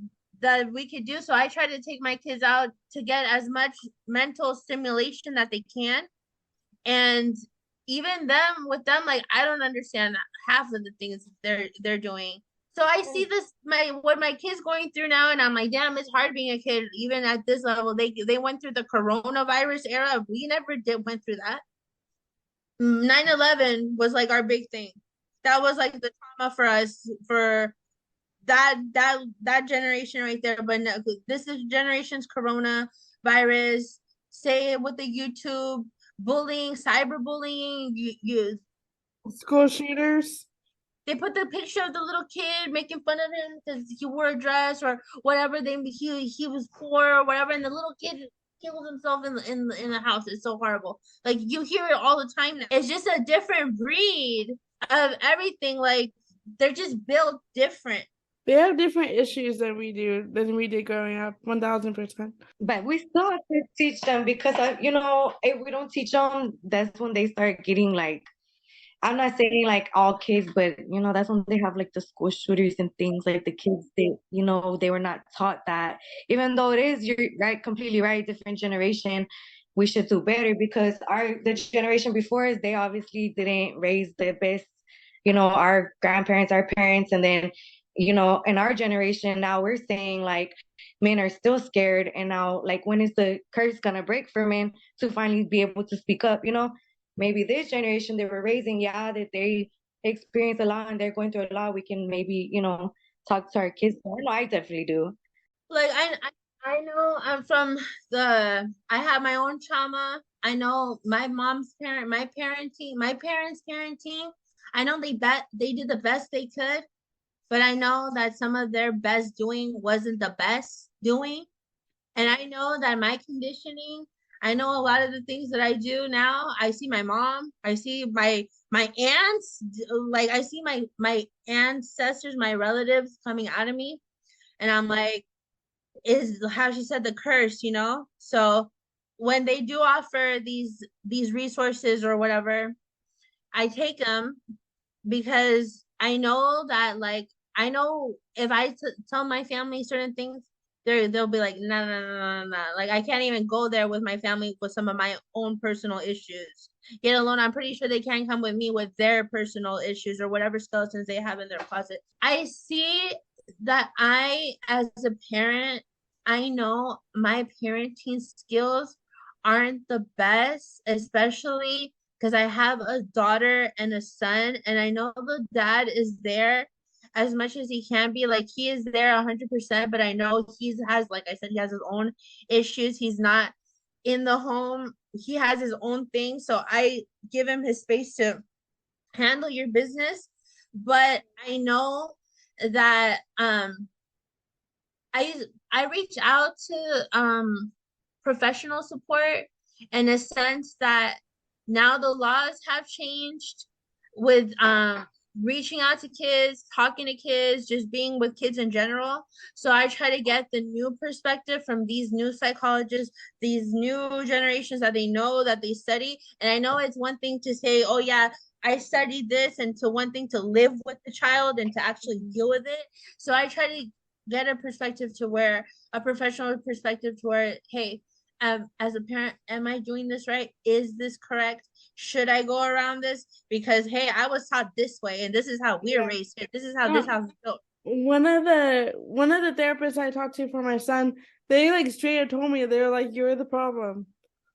we could do. So I try to take my kids out to get as much mental stimulation that they can, and even them with them, like I don't understand half of the things they're doing. So I see this what my kids going through now, and I'm like, damn, it's hard being a kid, even at this level. They went through the coronavirus era. We never did went through that. 9/11 was like our big thing. That was like the trauma for us for that generation right there. But no, this is generation's corona virus. Say it with the YouTube bullying, cyberbullying. You School shooters. they put the picture of the little kid making fun of him because he wore a dress or whatever. He was poor or whatever, and the little kid kills himself in the house. It's so horrible. Like you hear it all the time now. It's just a different breed of everything. Like they're just built different. They have different issues than we did growing up. 1000%. But we still have to teach them because, if we don't teach them, that's when they start getting like, I'm not saying like all kids, but that's when they have like the school shooters and things like the kids, they were not taught that. Even though you're right, completely right, different generation, we should do better because the generation before us, they obviously didn't raise the best, our grandparents, our parents, and then, in our generation now we're saying like men are still scared, and now like when is the curse gonna break for men to finally be able to speak up, maybe this generation they were raising, that they experience a lot and they're going through a lot. We can maybe, talk to our kids. I know I definitely do. Like I know I'm from I have my own trauma. I know my my parents' parenting. I know they did the best they could, but I know that some of their best doing wasn't the best doing. And I know that my conditioning, I know a lot of the things that I do now. I see my mom, I see my aunts, like I see my ancestors, my relatives coming out of me, and I'm like, is how she said the curse, So when they do offer these resources or whatever, I take them because I know that like I know if tell my family certain things, they'll be like, no, no, no, no, no. Like I can't even go there with my family with some of my own personal issues. Yet alone, I'm pretty sure they can't come with me with their personal issues or whatever skeletons they have in their closet. I see that as a parent, I know my parenting skills aren't the best, especially because I have a daughter and a son, and I know the dad is there as much as he can be. Like he is there 100%, but I know like I said, he has his own issues. He's not in the home. He has his own thing. So I give him his space to handle your business. But I know that I reach out to professional support in a sense that now the laws have changed with reaching out to kids, talking to kids, just being with kids in general. So I try to get the new perspective from these new psychologists, these new generations that they know, that they study. And I know it's one thing to say, oh yeah, I studied this, and to one thing to live with the child and to actually deal with it. So I try to get a perspective to where a professional perspective to where, hey, as a parent, am I doing this right? Is this correct? Should I go around this? Because hey, I was taught this way, and this is how we're raised here. This is how this house is built. One of the therapists I talked to for my son, they like straight up told me, they were like, "You're the problem."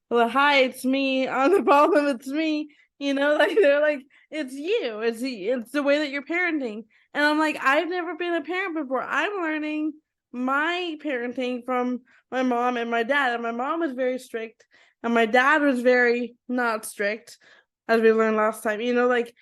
Well, hi, it's me. I'm the problem. It's me. like they're like, it's you, it's the way that you're parenting. And I'm like, I've never been a parent before. I'm learning my parenting from my mom and my dad. And my mom was very strict, and my dad was very not strict, as we learned last time. Like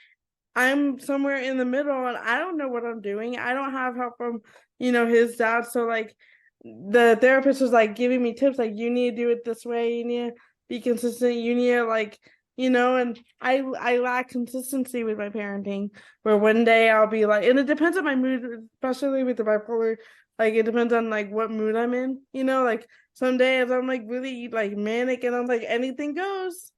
I'm somewhere in the middle and I don't know what I'm doing. I don't have help from, his dad. So like the therapist was like giving me tips like you need to do it this way, you need to be consistent, you need to like, and I lack consistency with my parenting where one day I'll be like, and it depends on my mood, especially with the bipolar, like it depends on like what mood I'm in, like some days I'm like really like manic and I'm like anything goes,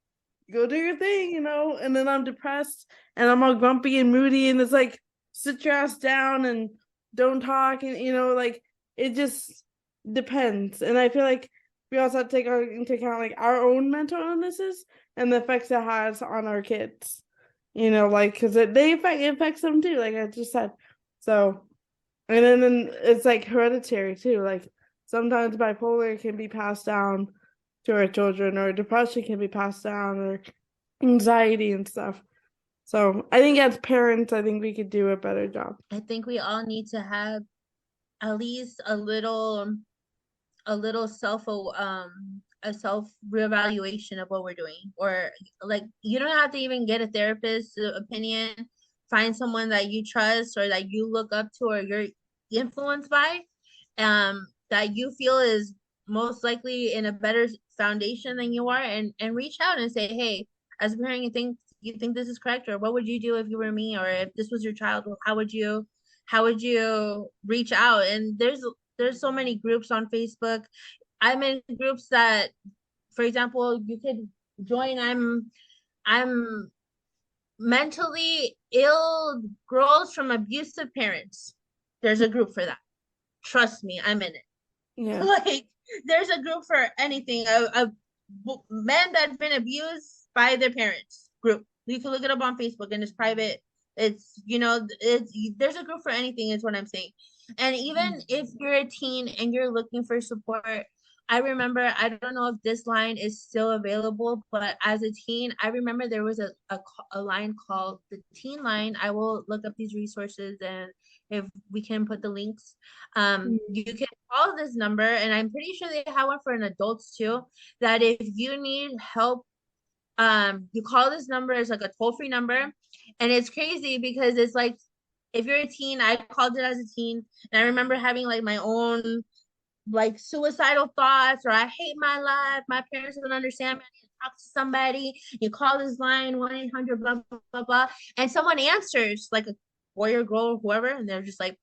go do your thing, and then I'm depressed and I'm all grumpy and moody and it's like sit your ass down and don't talk and like it just depends. And I feel like we also have to take into account like our own mental illnesses and the effects it has on our kids. Like because it affects them too, like I just said. So and then it's like hereditary too. Like sometimes bipolar can be passed down to our children, or depression can be passed down, or anxiety and stuff. So I think as parents, I think we could do a better job. I think we all need to have at least a little a self reevaluation of what we're doing, or like you don't have to even get a therapist's opinion. Find someone that you trust or that you look up to or you're influenced by, that you feel is most likely in a better foundation than you are, and reach out and say, hey, as a parent, you think this is correct, or what would you do if you were me, or if this was your child, how would you reach out? And there's so many groups on Facebook. I'm in groups that, for example, you could join. I'm mentally ill girls from abusive parents. There's a group for that. Trust me, I'm in it. Yeah. Like there's a group for anything. A men that's been abused by their parents group. You can look it up on Facebook and it's private. It's there's a group for anything is what I'm saying. And even if you're a teen and you're looking for support, I remember, I don't know if this line is still available, but as a teen, I remember there was a line called the Teen Line. I will look up these resources and if we can put the links. You can call this number, and I'm pretty sure they have one for an adults too, that if you need help, you call this number. It's like a toll-free number, and it's crazy because it's like if you're a teen, I called it as a teen, and I remember having like my own like suicidal thoughts, or I hate my life, my parents don't understand me, I need to talk to somebody. You call this line 1-800 blah blah blah blah, and someone answers, like a boy or girl or whoever, and they're just like,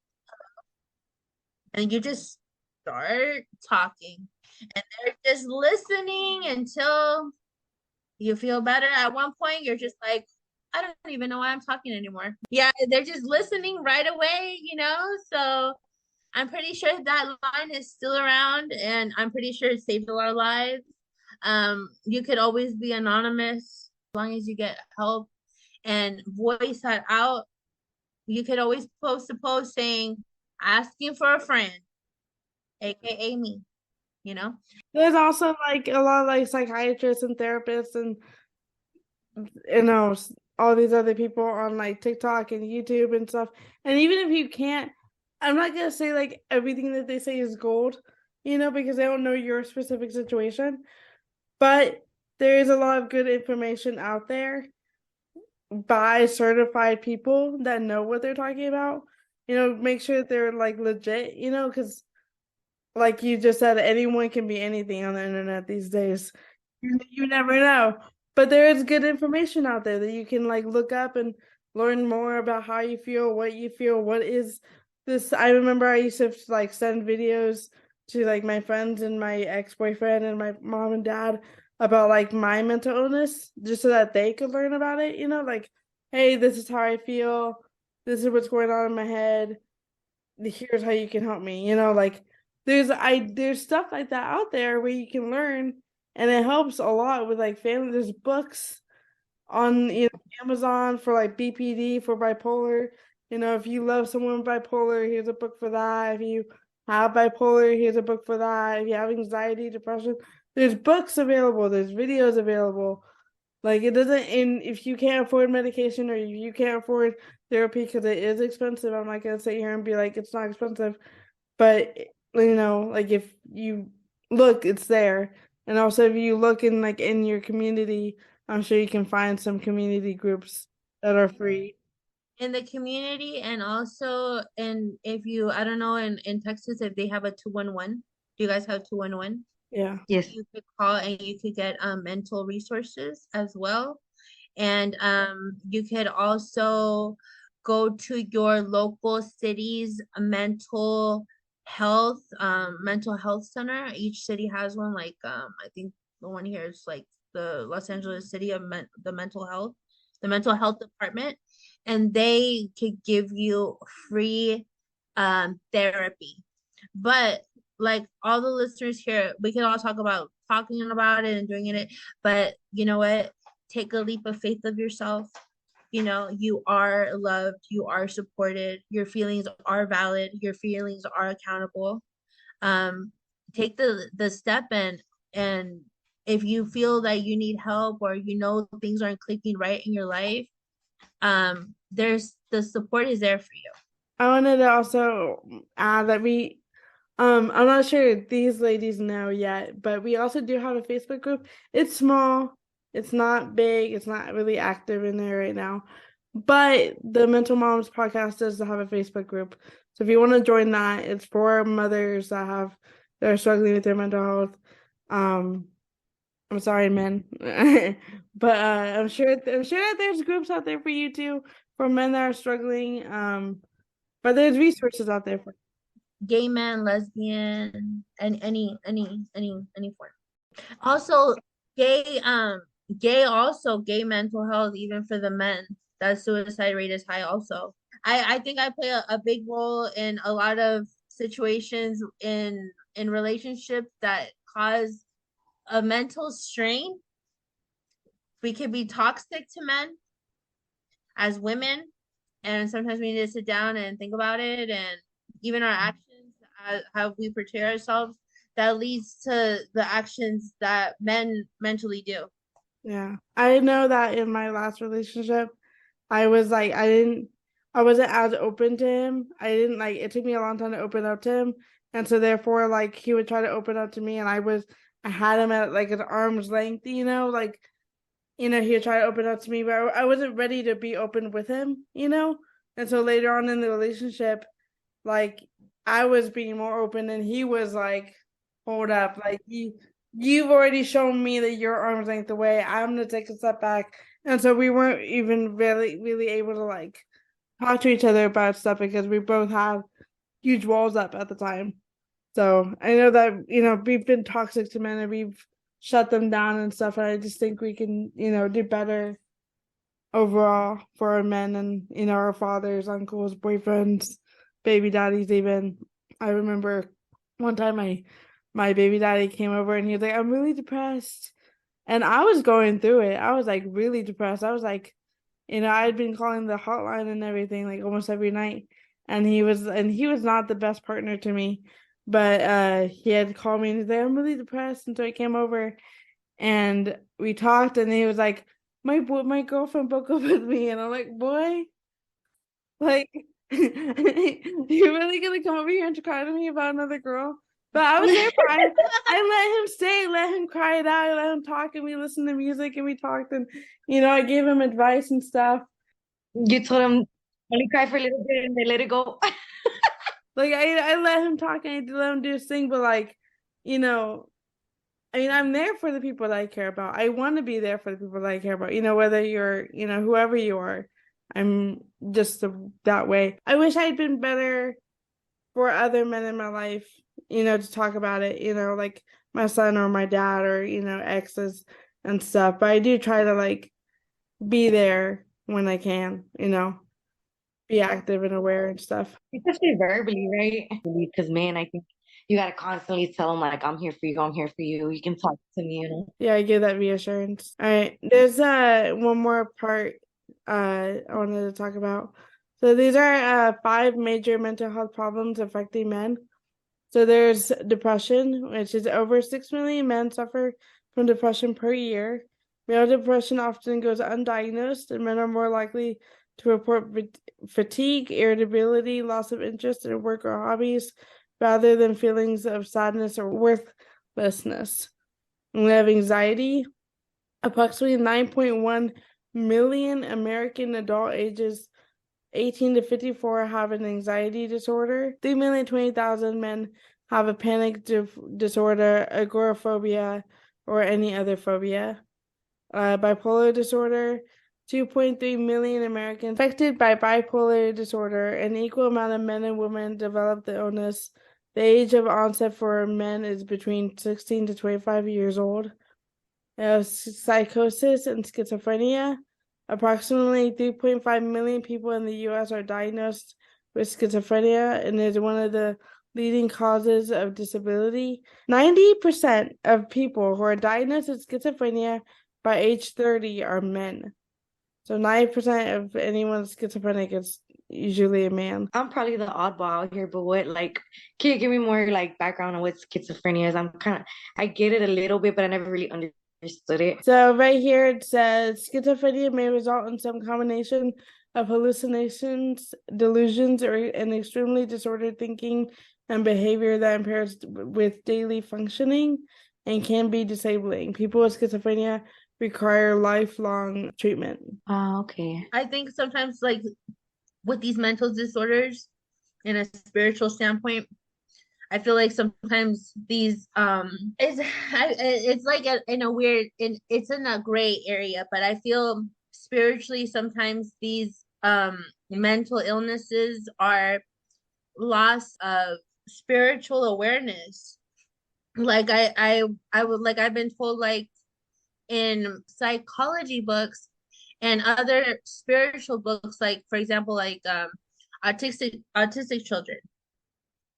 and you just start talking, and they're just listening until you feel better. At one point, you're just like, I don't even know why I'm talking anymore. Yeah, they're just listening right away. So I'm pretty sure that line is still around, and I'm pretty sure it saved a lot of lives. You could always be anonymous as long as you get help and voice that out. You could always post a post saying, asking for a friend, aka me. There's also like a lot of like psychiatrists and therapists and all these other people on like TikTok and YouTube and stuff. And even if you can't, I'm not gonna say like everything that they say is gold, because they don't know your specific situation. But there is a lot of good information out there by certified people that know what they're talking about. Make sure that they're like legit, because like you just said, anyone can be anything on the internet these days. You never know. But there is good information out there that you can like look up and learn more about how you feel, what you feel, what is this. I remember I used to like send videos to like my friends and my ex-boyfriend and my mom and dad about like my mental illness just so that they could learn about it, like, hey, this is how I feel. This is what's going on in my head. Here's how you can help me, like there's stuff like that out there where you can learn, and it helps a lot with like family. There's books on Amazon for like BPD for bipolar. If you love someone with bipolar, here's a book for that. If you have bipolar, here's a book for that. If you have anxiety, depression, there's books available, there's videos available. Like it doesn't, and if you can't afford medication or if you can't afford therapy because it is expensive, I'm not gonna sit here and be like it's not expensive. But like if you look, it's there. And also if you look in like in your community, I'm sure you can find some community groups that are free. In the community, and also, and if you, I don't know, in Texas, if they have a 211. Do you guys have 211? Yeah. Yes. You could call and you could get mental resources as well. And you could also go to your local city's mental health center. Each city has one. Like I think the one here is like the Los Angeles City of the mental health department, and they could give you free therapy. But like all the listeners here, we can all talk about talking about it and doing it, but you know what? Take a leap of faith of yourself. You know, you are loved, you are supported, your feelings are valid, your feelings are accountable. Um, take the step, and if you feel that you need help or you know things aren't clicking right in your life, there's the support is there for you. I wanted to also add that I'm not sure if these ladies know yet, but we also do have a Facebook group. It's small, it's not big, it's not really active in there right now. But the Mental Moms podcast does have a Facebook group. So if you want to join that, it's for mothers that are struggling with their mental health. I'm sorry, men. But I'm sure that there's groups out there for you too, for men that are struggling. But there's resources out there for Gay man, lesbian, and any form. Also, gay gay mental health, even for the men. That suicide rate is high also. I think I play a big role in a lot of situations in relationships that cause a mental strain. We can be toxic to men as women, and sometimes we need to sit down and think about it, and even our actions, how we portray ourselves, that leads to the actions that men mentally do. Yeah. I know that in my last relationship, I was like, I wasn't as open to him. I didn't like, it took me a long time to open up to him. And so therefore, like, he would try to open up to me, and I had him at like an arm's length, like, he would try to open up to me, but I wasn't ready to be open with him. And so later on in the relationship, like, I was being more open, and he was like, hold up, like, you've already shown me that you're arm's length away. I'm gonna take a step back. And so we weren't even really able to like talk to each other about stuff because we both had huge walls up at the time. So I know that, we've been toxic to men and we've shut them down and stuff. And I just think we can, do better overall for our men and, our fathers, uncles, boyfriends, baby daddies even. I remember one time my baby daddy came over and he was like, I'm really depressed. And I was going through it. I was like really depressed. I was like, I had been calling the hotline and everything like almost every night. And he was not the best partner to me. But he had called me and he's like, I'm really depressed. And so he came over and we talked, and he was like, my girlfriend broke up with me. And I'm like, boy, like, you're really gonna come over here and cry to me about another girl? But I was there for I let him stay, let him cry it out, I let him talk, and we listened to music and we talked, and I gave him advice and stuff. You told him only cry for a little bit and they let it go. Like I let him talk and I let him do his thing, but like, I'm there for the people that I care about. I want to be there for the people that I care about. Whether you're, whoever you are, I'm just that way. I wish I had been better for other men in my life, to talk about it, like my son or my dad or, exes and stuff. But I do try to like be there when I can, be active and aware and stuff. Especially verbally, right? Because man, I think you gotta constantly tell them like, I'm here for you, I'm here for you. You can talk to me. Yeah, I give that reassurance. All right. There's one more part I wanted to talk about. So these are 5 major mental health problems affecting men. So there's depression, which is over 6 million men suffer from depression per year. Male depression often goes undiagnosed, and men are more likely to report fatigue, irritability, loss of interest in work or hobbies, rather than feelings of sadness or worthlessness. And we have anxiety. Approximately 9.1 million American adult ages 18 to 54 have an anxiety disorder. 3,020,000 men have a panic disorder, agoraphobia, or any other phobia. Bipolar disorder. 2.3 million Americans affected by bipolar disorder. An equal amount of men and women develop the illness. The age of onset for men is between 16 to 25 years old. Psychosis and schizophrenia. Approximately 3.5 million people in the U.S. are diagnosed with schizophrenia and is one of the leading causes of disability. 90% of people who are diagnosed with schizophrenia by age 30 are men. So 90% of anyone schizophrenic is usually a man. I'm probably the oddball out here, but can you give me more like background on what schizophrenia is? I get it a little bit, but I never really understood it. So right here it says schizophrenia may result in some combination of hallucinations, delusions, or an extremely disordered thinking and behavior that impairs with daily functioning and can be disabling. People with schizophrenia require lifelong treatment. Oh, okay. I think sometimes like with these mental disorders in a spiritual standpoint, I feel like sometimes these it's like in a weird it's in a gray area, but I feel spiritually sometimes these mental illnesses are loss of spiritual awareness. Like I would like I've been told like in psychology books and other spiritual books, like for example like autistic children,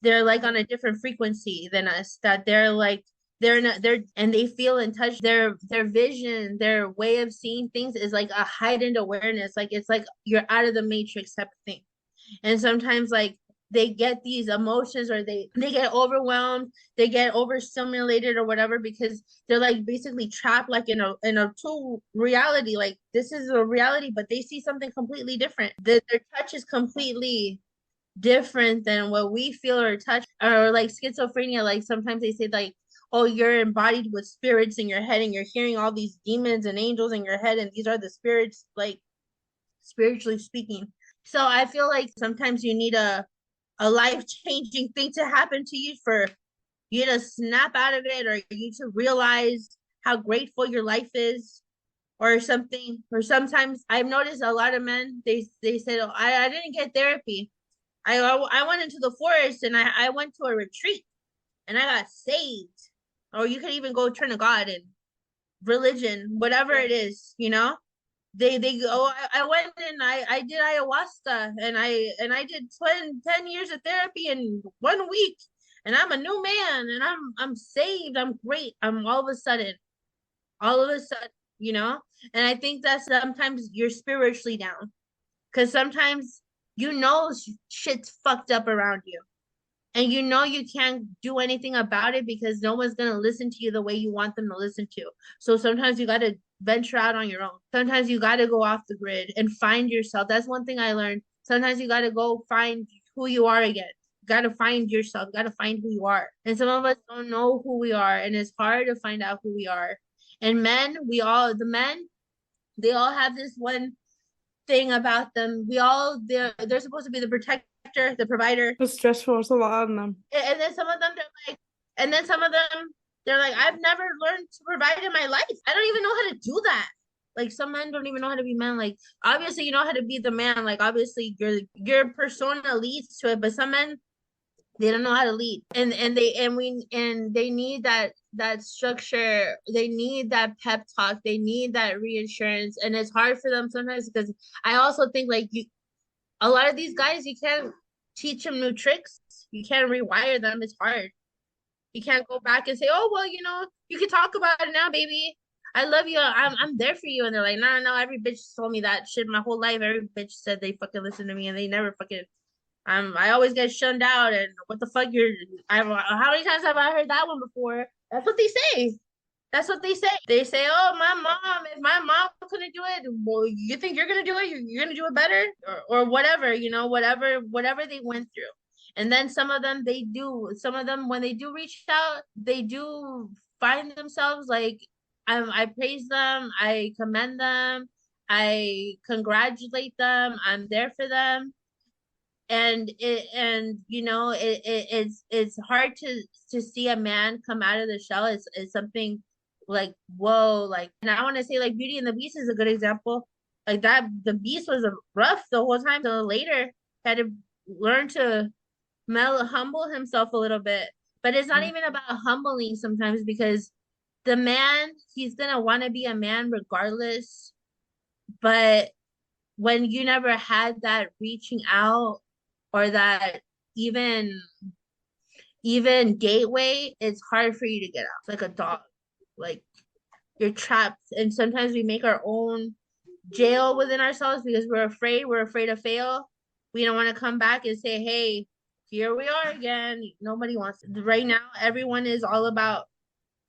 they're like on a different frequency than us, that they're like they're not they're and they feel in touch, their vision, their way of seeing things is like a heightened awareness, like it's like you're out of the matrix type of thing. And sometimes like they get these emotions, or they get overwhelmed, they get overstimulated or whatever, because they're like basically trapped like in a true reality, like this is a reality, but they see something completely different. Their touch is completely different than what we feel or touch. Or like schizophrenia, like sometimes they say like, oh, you're embodied with spirits in your head and you're hearing all these demons and angels in your head, and these are the spirits, like spiritually speaking. So I feel like sometimes you need a life-changing thing to happen to you for you to snap out of it, or you to realize how grateful your life is, or something. Or sometimes I've noticed a lot of men, they said, oh, I didn't get therapy. I went into the forest and I went to a retreat and I got saved. Or you could even go turn to God and religion, whatever it is, you know. They go. I went and I did ayahuasca, and I did 10 years of therapy in 1 week, and I'm a new man, and I'm saved. I'm great. I'm all of a sudden, you know. And I think that sometimes you're spiritually down, because sometimes shit's fucked up around you, and you can't do anything about it because no one's gonna listen to you the way you want them to listen to. So sometimes you gotta venture out on your own. Sometimes you gotta go off the grid and find yourself. That's one thing I learned. Sometimes you gotta go find who you are again. You gotta find yourself. You gotta find who you are. And some of us don't know who we are, and it's hard to find out who we are. And the men, they all have this one thing about them. They're supposed to be the protector, the provider. It's stressful. It's a lot on them. And then some of them they're like, I've never learned to provide in my life. I don't even know how to do that. Like some men don't even know how to be men. Like obviously you know how to be the man. Like obviously your persona leads to it, but some men, they don't know how to lead. And they need that structure. They need that pep talk. They need that reassurance. And it's hard for them sometimes, because I also think like a lot of these guys, you can't teach them new tricks. You can't rewire them. It's hard. You can't go back and say, "Oh, well, you can talk about it now, baby. I love you. I'm there for you." And they're like, "No, no, no. Every bitch told me that shit my whole life. Every bitch said they fucking listen to me, and they never fucking. I always get shunned out. And what the fuck? How many times have I heard that one before? That's what they say. That's what they say. They say, "Oh, my mom, if my mom couldn't do it, well, you think you're gonna do it? You're gonna do it better, or whatever, whatever they went through." And then some of them, they do. Some of them, when they do reach out, they do find themselves like, I praise them, I commend them, I congratulate them, I'm there for them. It's hard to see a man come out of the shell. It's something like, whoa. Like, and I want to say, like, Beauty and the Beast is a good example. Like, that the Beast was rough the whole time, so later had to learn to humble himself a little bit. But it's not even about humbling sometimes, because the man, he's gonna want to be a man regardless. But when you never had that reaching out, or that even even gateway, it's hard for you to get out. It's like a dog. Like, you're trapped. And sometimes we make our own jail within ourselves because we're afraid. We're afraid to fail. We don't want to come back and say, hey, here we are again. Nobody wants it. Right now, everyone is all about,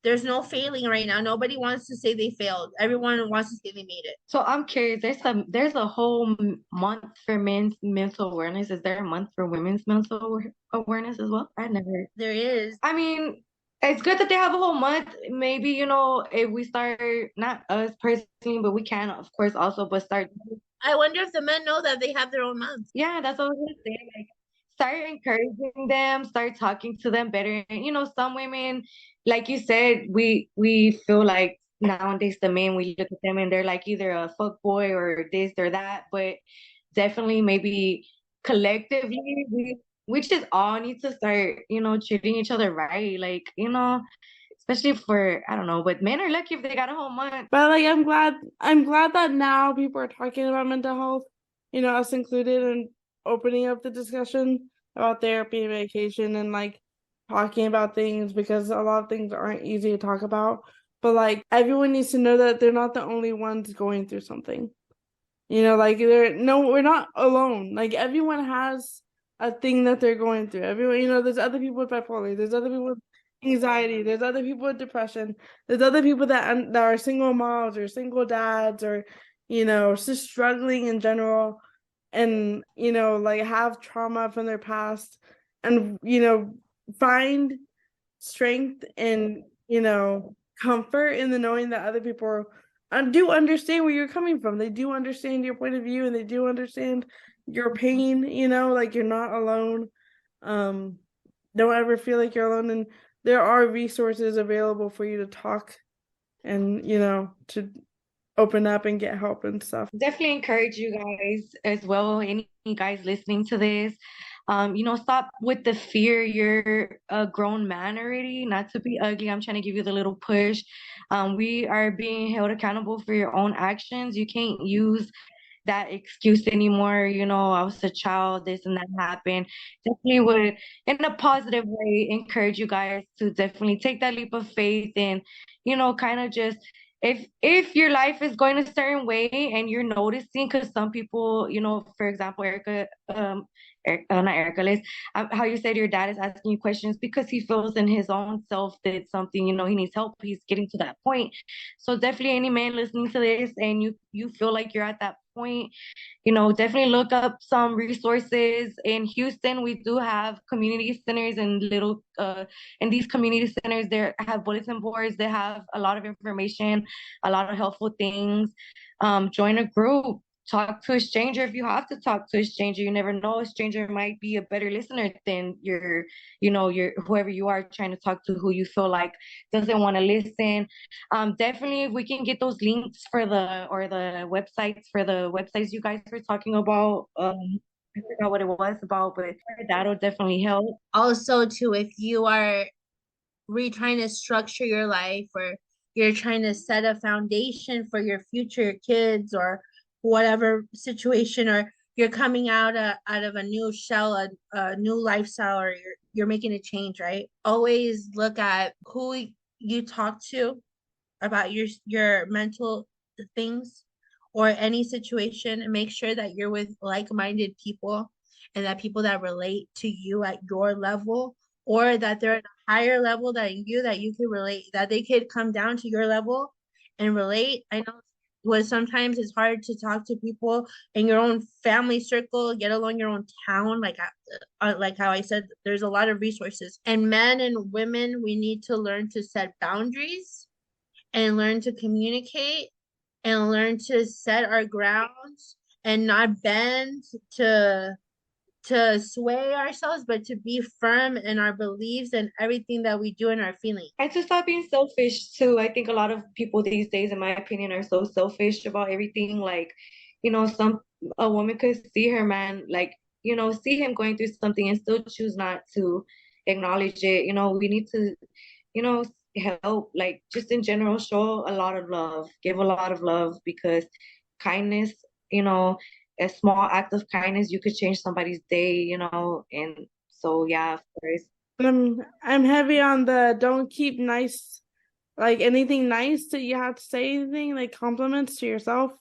there's no failing right now. Nobody wants to say they failed. Everyone wants to say they made it. So I'm curious. There's a whole month for men's mental awareness. Is there a month for women's mental awareness as well? I never. There is. I mean, it's good that they have a whole month. Maybe, if we start, not us personally, but we can, of course, also, but start. I wonder if the men know that they have their own months. Yeah, that's what I was gonna say. Like, start encouraging them, start talking to them better. Some women, like you said, we feel like nowadays the men, we look at them and they're like either a fuck boy or this or that, but definitely maybe collectively we just all need to start, treating each other right. Like, especially for, I don't know, but men are lucky if they got a whole month. But like I'm glad that now people are talking about mental health, us included, and opening up the discussion about therapy and medication, and like talking about things, because a lot of things aren't easy to talk about. But like everyone needs to know that they're not the only ones going through something. Like we're not alone. Like everyone has a thing that they're going through. Everyone, there's other people with bipolar, there's other people with anxiety, there's other people with depression, there's other people that are single moms or single dads, or just struggling in general, and like have trauma from their past, and find strength and comfort in the knowing that other people do understand where you're coming from. They do understand your point of view, and they do understand your pain. Like, you're not alone. Don't ever feel like you're alone, and there are resources available for you to talk and to open up and get help and stuff. Definitely encourage you guys as well, any guys listening to this. Stop with the fear. You're a grown man already, not to be ugly. I'm trying to give you the little push. We are being held accountable for your own actions. You can't use that excuse anymore. I was a child, this and that happened. Definitely would, in a positive way, encourage you guys to definitely take that leap of faith and, kind of just, if your life is going a certain way and you're noticing, because some people, for example, Erica, not Erica, Liz, how you said your dad is asking you questions because he feels in his own self that something, he needs help. He's getting to that point. So definitely any man listening to this and you feel like you're at that point, definitely look up some resources. In Houston, we do have community centers and in these community centers, they have bulletin boards. They have a lot of information, a lot of helpful things. Join a group. Talk to a stranger if you have to talk to a stranger. You never know, a stranger might be a better listener than your whoever you are trying to talk to, who you feel like doesn't want to listen. Definitely, if we can get those links for the websites you guys were talking about. I forgot what it was about, but that'll definitely help. Also, too, if you are trying to structure your life, or you're trying to set a foundation for your future kids, or whatever situation, or you're coming out of a new shell, a new lifestyle, or you're making a change, right? Always look at who you talk to about your mental things, or any situation, and make sure that you're with like-minded people, and that people that relate to you at your level, or that they're higher level than you that you could relate, that they could come down to your level and relate. I know what sometimes it's hard to talk to people in your own family circle, get along your own town. Like how I said, there's a lot of resources. And men and women, we need to learn to set boundaries and learn to communicate and learn to set our grounds and not bend to sway ourselves, but to be firm in our beliefs and everything that we do and our feelings. And to stop being selfish too. I think a lot of people these days, in my opinion, are so selfish about everything. Like, a woman could see her man, like, see him going through something and still choose not to acknowledge it. We need to, you know, help, like, just in general, show a lot of love, give a lot of love, because kindness, you know, a small act of kindness, you could change somebody's day. And so, yeah, of course. I'm heavy on the don't keep nice, like anything nice that you have to say anything like compliments to yourself.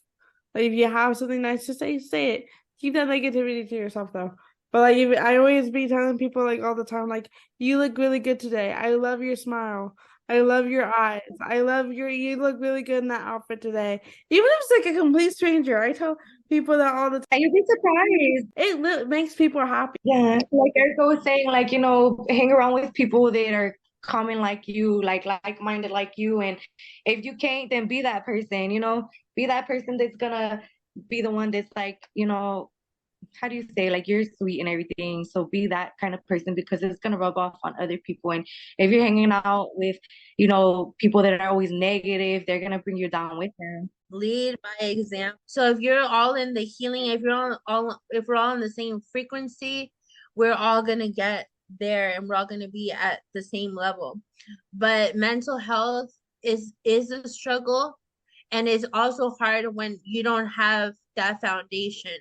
Like if you have something nice to say it. Keep that negativity to yourself though. But like if, I always be telling people like all the time, like you look really good today. I love your smile. I love your eyes. You look really good in that outfit today. Even if it's like a complete stranger, I tell people that all the time. And you'd be surprised. It makes people happy. Yeah, like Erica was saying, like, hang around with people that are common like you, like-minded like you. And if you can't, then be that person. Be that person that's gonna be the one that's like, how do you say, like, you're sweet and everything. So be that kind of person, because it's gonna rub off on other people. And if you're hanging out with, people that are always negative, they're gonna bring you down with them. Lead by example. So if you're all in the healing, if we're all in the same frequency, we're all gonna get there and we're all gonna be at the same level. But mental health is a struggle, and it's also hard when you don't have that foundation.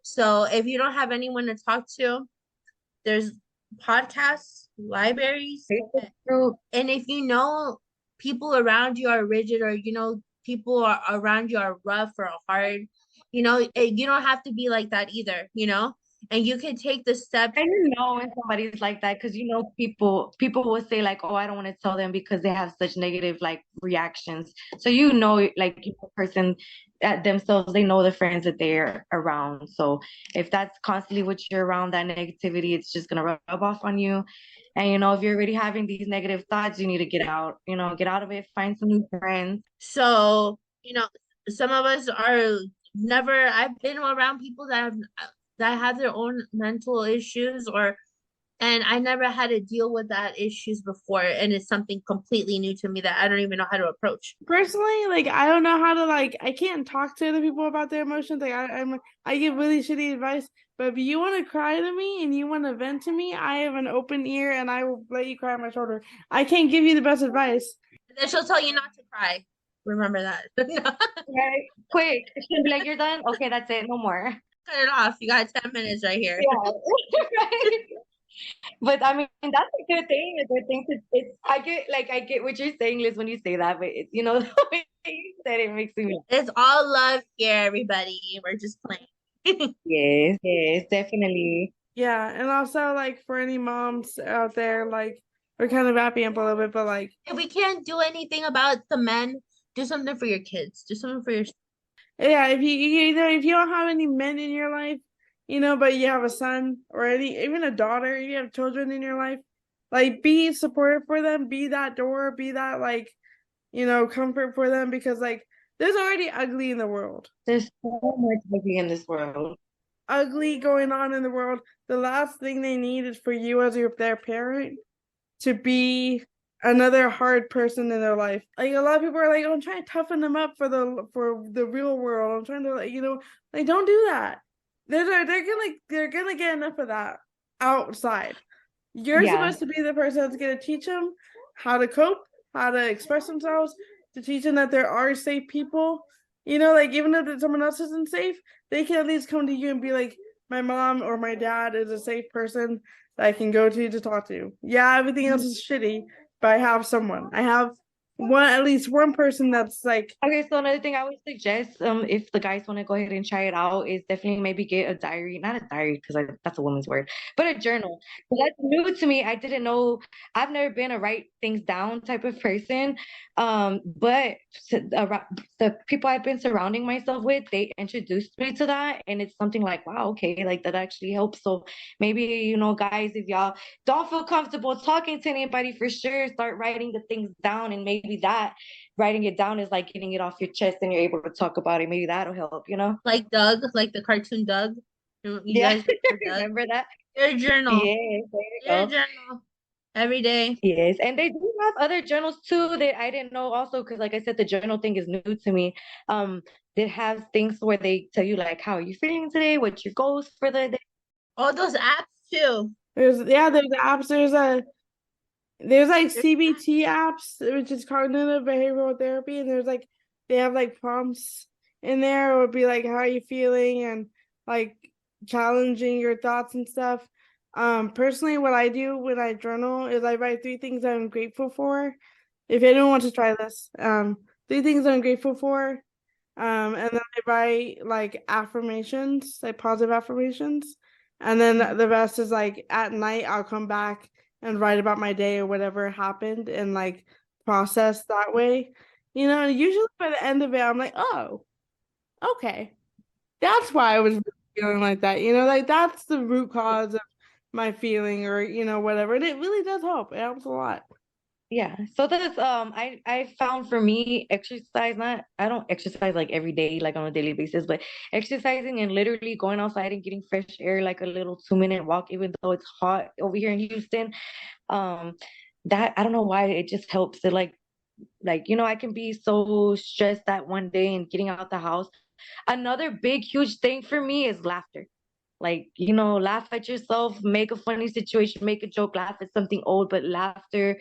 So if you don't have anyone to talk to, there's podcasts, libraries, Facebook group. and if people around you are rigid, or people around you are rough or hard, you don't have to be like that either. And you can take the step. I don't know when somebody's like that, because people will say, like, oh, I don't want to tell them because they have such negative, like, reactions. So like, person themselves, they know the friends that they're around. So if that's constantly what you're around, that negativity, it's just gonna rub off on you. And if you're already having these negative thoughts, you need to get out. Get out of it, find some new friends. So some of us are never. I've been around people that have their own mental issues, and I never had to deal with that issues before, and it's something completely new to me that I don't even know how to approach. Personally, like I don't know how to I can't talk to other people about their emotions. Like I give really shitty advice, but if you want to cry to me and you want to vent to me, I have an open ear and I will let you cry on my shoulder. I can't give you the best advice. And then she'll tell you not to cry. Remember that. Right? Quick. She'll be like, you're done? Okay, that's it. No more. Cut it off. You got 10 minutes right here. Yeah. Right. But I mean, that's a good thing. A good thing to I get what you're saying, Liz, when you say that, but the way you said it makes me. It's all love here, everybody. We're just playing. Yes, definitely. Yeah, and also like for any moms out there, like we're kind of wrapping up a little bit, but like if we can't do anything about the men, do something for your kids. Do something for your. Yeah, if you don't have any men in your life, but you have a son or even a daughter, if you have children in your life, like be supportive for them, be that door, be that comfort for them, because like there's already ugly in the world. There's so much ugly in this world. Ugly going on in the world. The last thing they need is for you as their parent to be another hard person in their life. Like a lot of people are like, oh, I'm trying to toughen them up for the real world. I'm trying to don't do that. They're gonna get enough of that outside. You're supposed to be the person that's gonna teach them how to cope, how to express themselves, to teach them that there are safe people. Like even if someone else isn't safe, they can at least come to you and be like, my mom or my dad is a safe person that I can go to talk to. Yeah, everything else is shitty, but I have someone. I have at least one person that's like, Okay, so another thing I would suggest, if the guys want to go ahead and try it out, is definitely maybe get a diary, not a diary because that's a woman's word, but a journal. So that's new to me. I didn't know. I've never been a write things down type of person. But the people I've been surrounding myself with, they introduced me to that, and it's something like, wow, okay, like that actually helps. So maybe, guys, if y'all don't feel comfortable talking to anybody, for sure, start writing the things down, and maybe that writing it down is like getting it off your chest and you're able to talk about it. Maybe that'll help. Like Doug, like the cartoon Doug. You Yeah, guys remember Doug? remember that? Your journal. Yes, there you Your go. journal. Every day. Yes, and they do have other journals too that I didn't know also because, like I said, the journal thing is new to me. Um, it has things where they tell you like how are you feeling today, what's your goals for the day. All those apps too. there's apps, there's like CBT apps, which is cognitive behavioral therapy, and there's like they have like prompts in there. It would be like how are you feeling and like challenging your thoughts and stuff. Personally, what I do when I journal is I write 3 things I'm grateful for. If anyone wants to try this, 3 things I'm grateful for. And then I write like affirmations, like positive affirmations. And then the rest is like at night I'll come back and write about my day or whatever happened and like process that way. Usually by the end of it, I'm like, oh, okay. That's why I was feeling like that. Like that's the root cause of my feeling or, whatever. And it really does help. It helps a lot. Yeah. So this I found for me exercise, not I don't exercise like every day, like on a daily basis, but exercising and literally going outside and getting fresh air, like a little 2-minute walk, even though it's hot over here in Houston. Um, that I don't know why it just helps. It I can be so stressed that one day and getting out the house. Another big huge thing for me is laughter. Laugh at yourself, make a funny situation, make a joke, laugh at something old, but laughter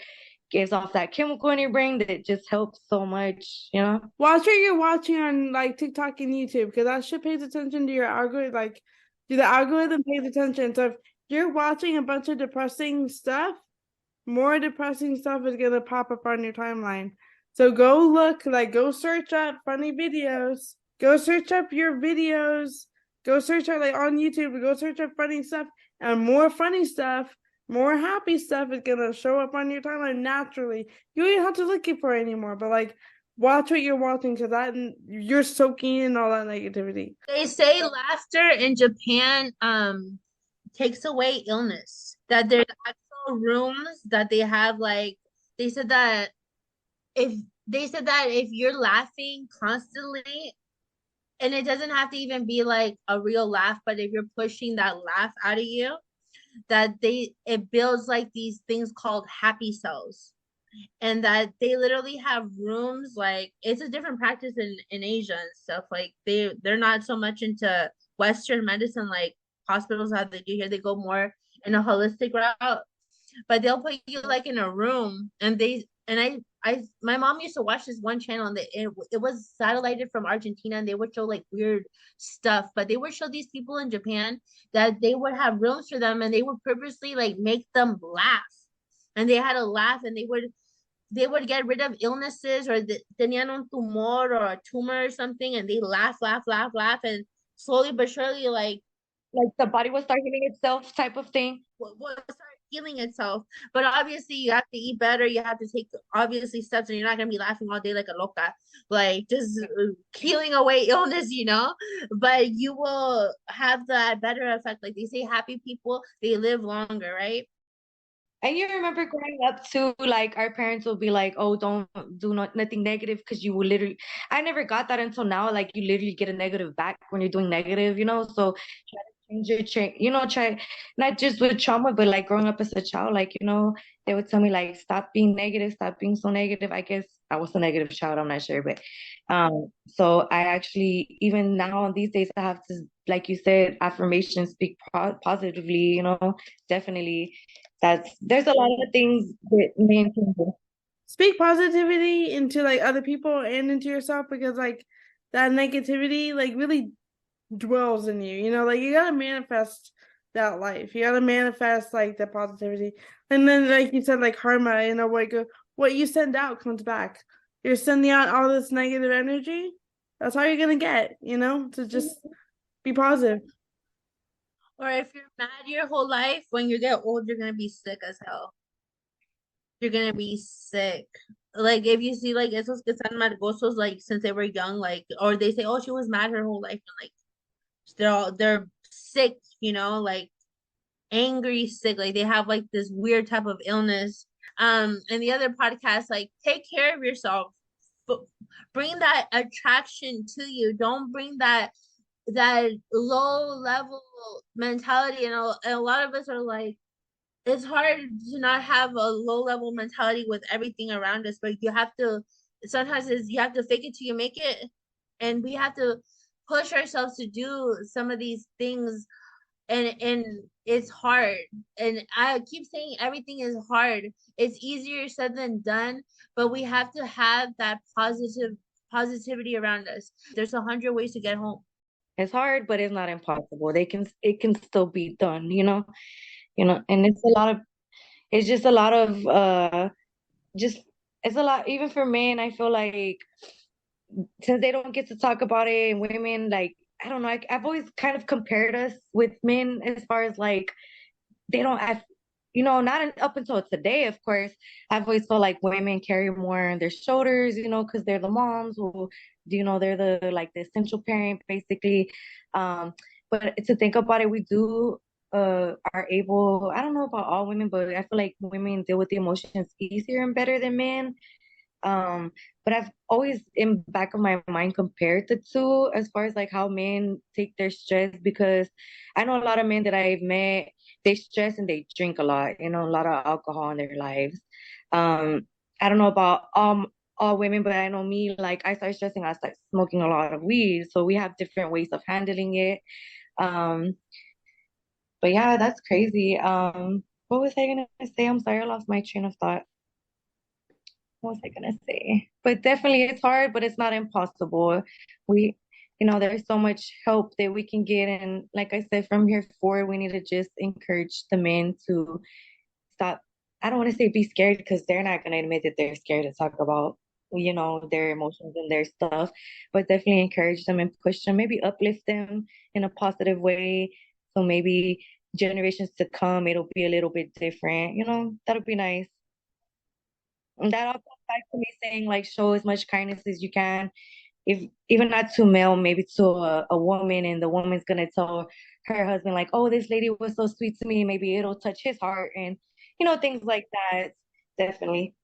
gives off that chemical in your brain that just helps so much. Watch what you're watching on like TikTok and YouTube because that shit pays attention to your algorithm. Like, the algorithm pays attention. So if you're watching a bunch of depressing stuff, more depressing stuff is gonna pop up on your timeline. So go look, like, go search up funny videos. Go search up your videos. Go search up like on YouTube. Go search up funny stuff, and more funny stuff, more happy stuff is gonna show up on your timeline naturally. You don't even have to look for it anymore. But like, watch what you're watching because you're soaking in all that negativity. They say laughter in Japan takes away illness. That there's actual rooms that they have like they said that if if you're laughing constantly and it doesn't have to even be like a real laugh, but if you're pushing that laugh out of you, that it builds like these things called happy cells. And that they literally have rooms like it's a different practice in Asia and stuff. Like they're not so much into Western medicine like hospitals how they do here. They go more in a holistic route. But they'll put you like in a room and I my mom used to watch this one channel and it was satellited from Argentina and they would show like weird stuff, but they would show these people in Japan that they would have rooms for them and they would purposely like make them laugh and they had to laugh and they would get rid of illnesses or tenían un tumor or a tumor or something and they laugh, laugh, laugh, laugh and slowly but surely Like the body will start healing itself type of thing. will start healing itself. But obviously you have to eat better, you have to take obviously steps and you're not gonna be laughing all day like a loca, like just healing away illness. But you will have that better effect. Like they say happy people, they live longer, right? And you remember growing up too, like our parents will be like, "Oh, don't do nothing negative," because you will literally. I never got that until now. Like you literally get a negative back when you're doing negative. So try to change your try not just with trauma, but like growing up as a child. They would tell me like, "Stop being negative, stop being so negative." I guess I was a negative child. I'm not sure, but so I actually even now these days I have to, like you said, affirmations, speak positively. Definitely there's a lot of things that men can do. Speak positivity into like other people and into yourself because like that negativity like really dwells in you. Like you gotta manifest that life. You gotta manifest like the positivity. And then like you said, like karma, like what you send out comes back. You're sending out all this negative energy, that's all you're gonna get, to just be positive. Or if you're mad your whole life, when you get old, you're gonna be sick as hell. You're gonna be sick. Like if you see like esos que están margosos like since they were young, like or they say, oh, she was mad her whole life, and like they're sick, like angry sick, like they have like this weird type of illness. And the other podcast, like take care of yourself. But bring that attraction to you. Don't bring that low level mentality. And a lot of us are like, it's hard to not have a low level mentality with everything around us, but you have to sometimes you have to fake it till you make it. And we have to push ourselves to do some of these things, and it's hard. And I keep saying everything is hard. It's easier said than done, but we have to have that positivity around us. There's 100 ways to get home. It's hard, but it's not impossible. It can still be done, and it's just a lot of just it's a lot even for men. I feel like since they don't get to talk about it, and women, like, I don't know, I've always kind of compared us with men as far as like they don't have, not up until today, of course. I've always felt like women carry more on their shoulders, because they're the moms who, they're the like the essential parent, basically. But to think about it, we do are able, I don't know about all women, but I feel like women deal with the emotions easier and better than men. Um, but I've always in back of my mind compared the two as far as like how men take their stress, because I know a lot of men that I've met, they stress and they drink a lot, a lot of alcohol in their lives. I don't know about all women, but I know me, like I start stressing, I start smoking a lot of weed. So we have different ways of handling it. Um, but yeah, that's crazy. What was I gonna say? I'm sorry, I lost my train of thought. What was I gonna say? But definitely it's hard, but it's not impossible. We, there's so much help that we can get. And like I said, from here forward, we need to just encourage the men to stop. I don't want to say be scared, because they're not gonna admit that they're scared to talk about, their emotions and their stuff, but definitely encourage them and push them, maybe uplift them in a positive way. So maybe generations to come, it'll be a little bit different, that'll be nice. And that all comes back to me saying like show as much kindness as you can. If even not to male, maybe to a woman, and the woman's gonna tell her husband like, "Oh, this lady was so sweet to me." Maybe it'll touch his heart, and things like that. Definitely.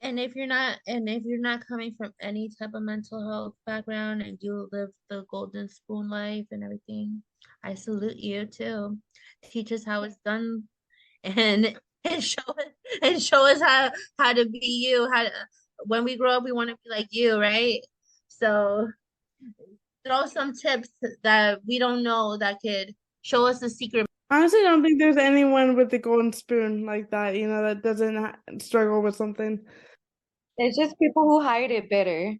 And if you're not coming from any type of mental health background and you live the golden spoon life and everything, I salute you too. Teach us how it's done, and and show us how to be you. When we grow up, we want to be like you, right? So throw some tips that we don't know that could show us the secret. Honestly, I don't think there's anyone with the golden spoon like that, that doesn't struggle with something. It's just people who hide it better.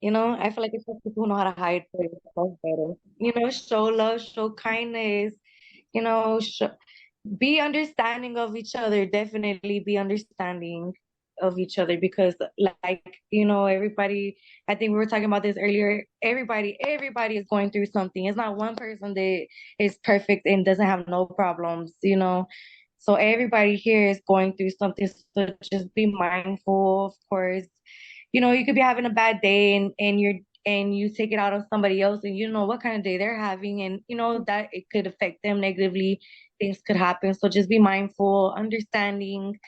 I feel like it's just people who know how to hide themselves better. Show love, show kindness. Show, be understanding of each other. Definitely be understanding of each other, because like, everybody, I think we were talking about this earlier, everybody is going through something. It's not one person that is perfect and doesn't have no problems. So everybody here is going through something. So just be mindful, of course. You could be having a bad day, and you take it out on somebody else, and you know what kind of day they're having, and that it could affect them negatively. Things could happen. So just be mindful, understanding,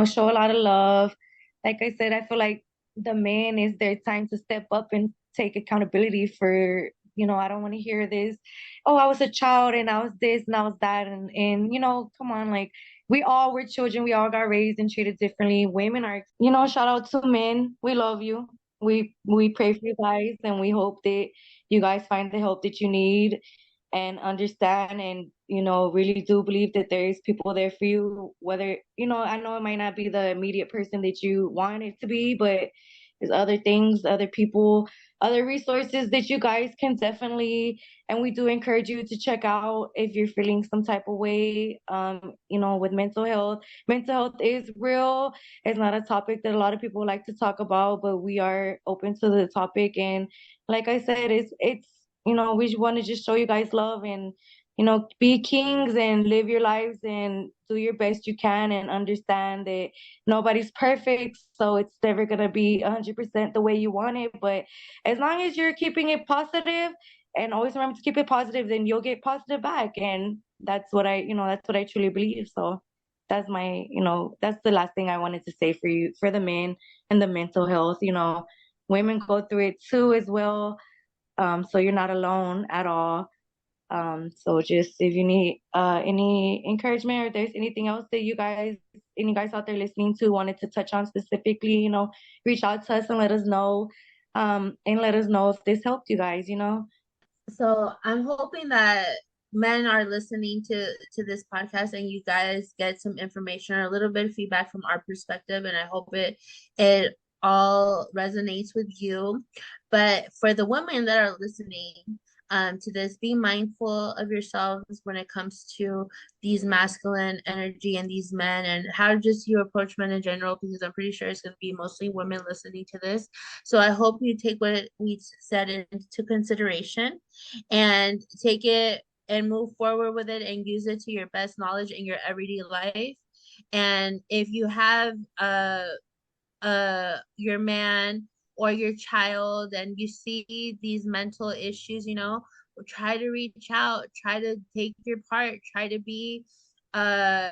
show a lot of love. Like I said, I feel like the man is their time to step up and take accountability for, I don't want to hear this, oh, I was a child and I was this and I was that. And come on, like we all were children. We all got raised and treated differently. Women are, shout out to men. We love you. We pray for you guys, and we hope that you guys find the help that you need and understand, and really do believe that there is people there for you, whether I know it might not be the immediate person that you want it to be, but there's other things, other people other resources that you guys can definitely, and we do encourage you to check out if you're feeling some type of way, with mental health. Mental health is real. It's not a topic that a lot of people like to talk about, but we are open to the topic. And like I said, it's we want to just show you guys love and be kings and live your lives and do your best you can and understand that nobody's perfect. So it's never going to be 100% the way you want it. But as long as you're keeping it positive and always remember to keep it positive, then you'll get positive back. And that's what I truly believe. So that's the last thing I wanted to say for you, for the men and the mental health. Women go through it too as well. So you're not alone at all. So just if you need any encouragement, or if there's anything else that any guys out there listening to wanted to touch on specifically, reach out to us and let us know. And let us know if this helped you guys. So I'm hoping that men are listening to this podcast and you guys get some information or a little bit of feedback from our perspective, and I hope it all resonates with you. But for the women that are listening to this, be mindful of yourselves when it comes to these masculine energy and these men, and how just you approach men in general, because I'm pretty sure it's going to be mostly women listening to this. So I hope you take what we said into consideration and take it and move forward with it and use it to your best knowledge in your everyday life. And if you have your man or your child and you see these mental issues, try to reach out, try to take your part, try to be a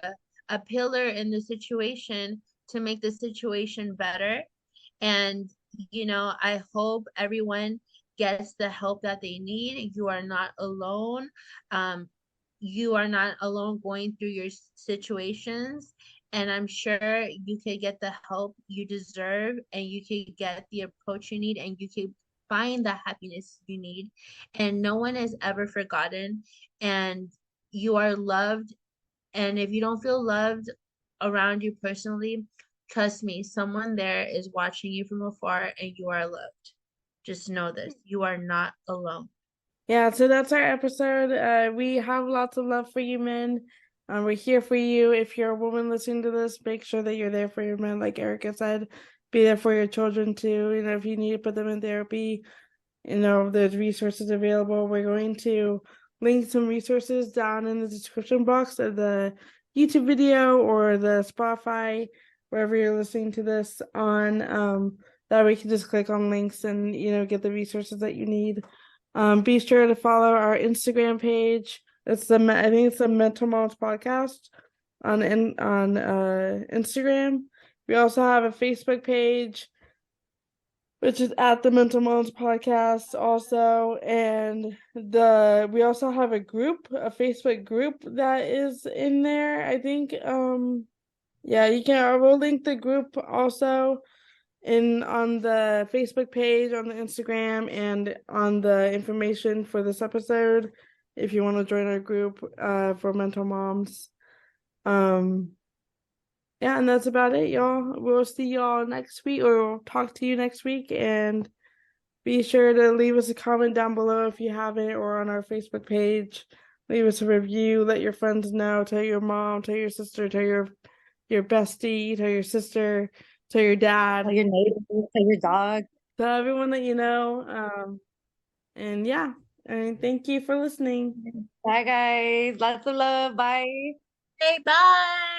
pillar in the situation to make the situation better. And I hope everyone gets the help that they need. You are not alone. You are not alone going through your situations. And I'm sure you could get the help you deserve, and you could get the approach you need, and you could find the happiness you need. And no one is ever forgotten. And you are loved. And if you don't feel loved around you personally, trust me, someone there is watching you from afar and you are loved. Just know this, you are not alone. Yeah, so that's our episode. We have lots of love for you, men. We're here for you. If you're a woman listening to this, make sure that you're there for your men, like Erica said. Be there for your children too. If you need to put them in therapy, there's resources available. We're going to link some resources down in the description box of the YouTube video or the Spotify, wherever you're listening to this on. That way you can just click on links and get the resources that you need. Be sure to follow our Instagram page. I think it's the Mental Moms Podcast on Instagram. We also have a Facebook page, which is at the Mental Moms Podcast also, and we also have a Facebook group that is in there. I think yeah, we'll link the group also on the Facebook page, on the Instagram, and on the information for this episode if you want to join our group for mental moms. Yeah, and that's about it, y'all. We'll see y'all next week, or we'll talk to you next week, and be sure to leave us a comment down below if you haven't, or on our Facebook page. Leave us a review, let your friends know, tell your mom, tell your sister, tell your bestie, tell your sister, tell your dad, Tell your neighbors, tell your dog. tell everyone that you know. And yeah, and thank you for listening. Bye, guys. Lots of love. Bye. Hey, bye.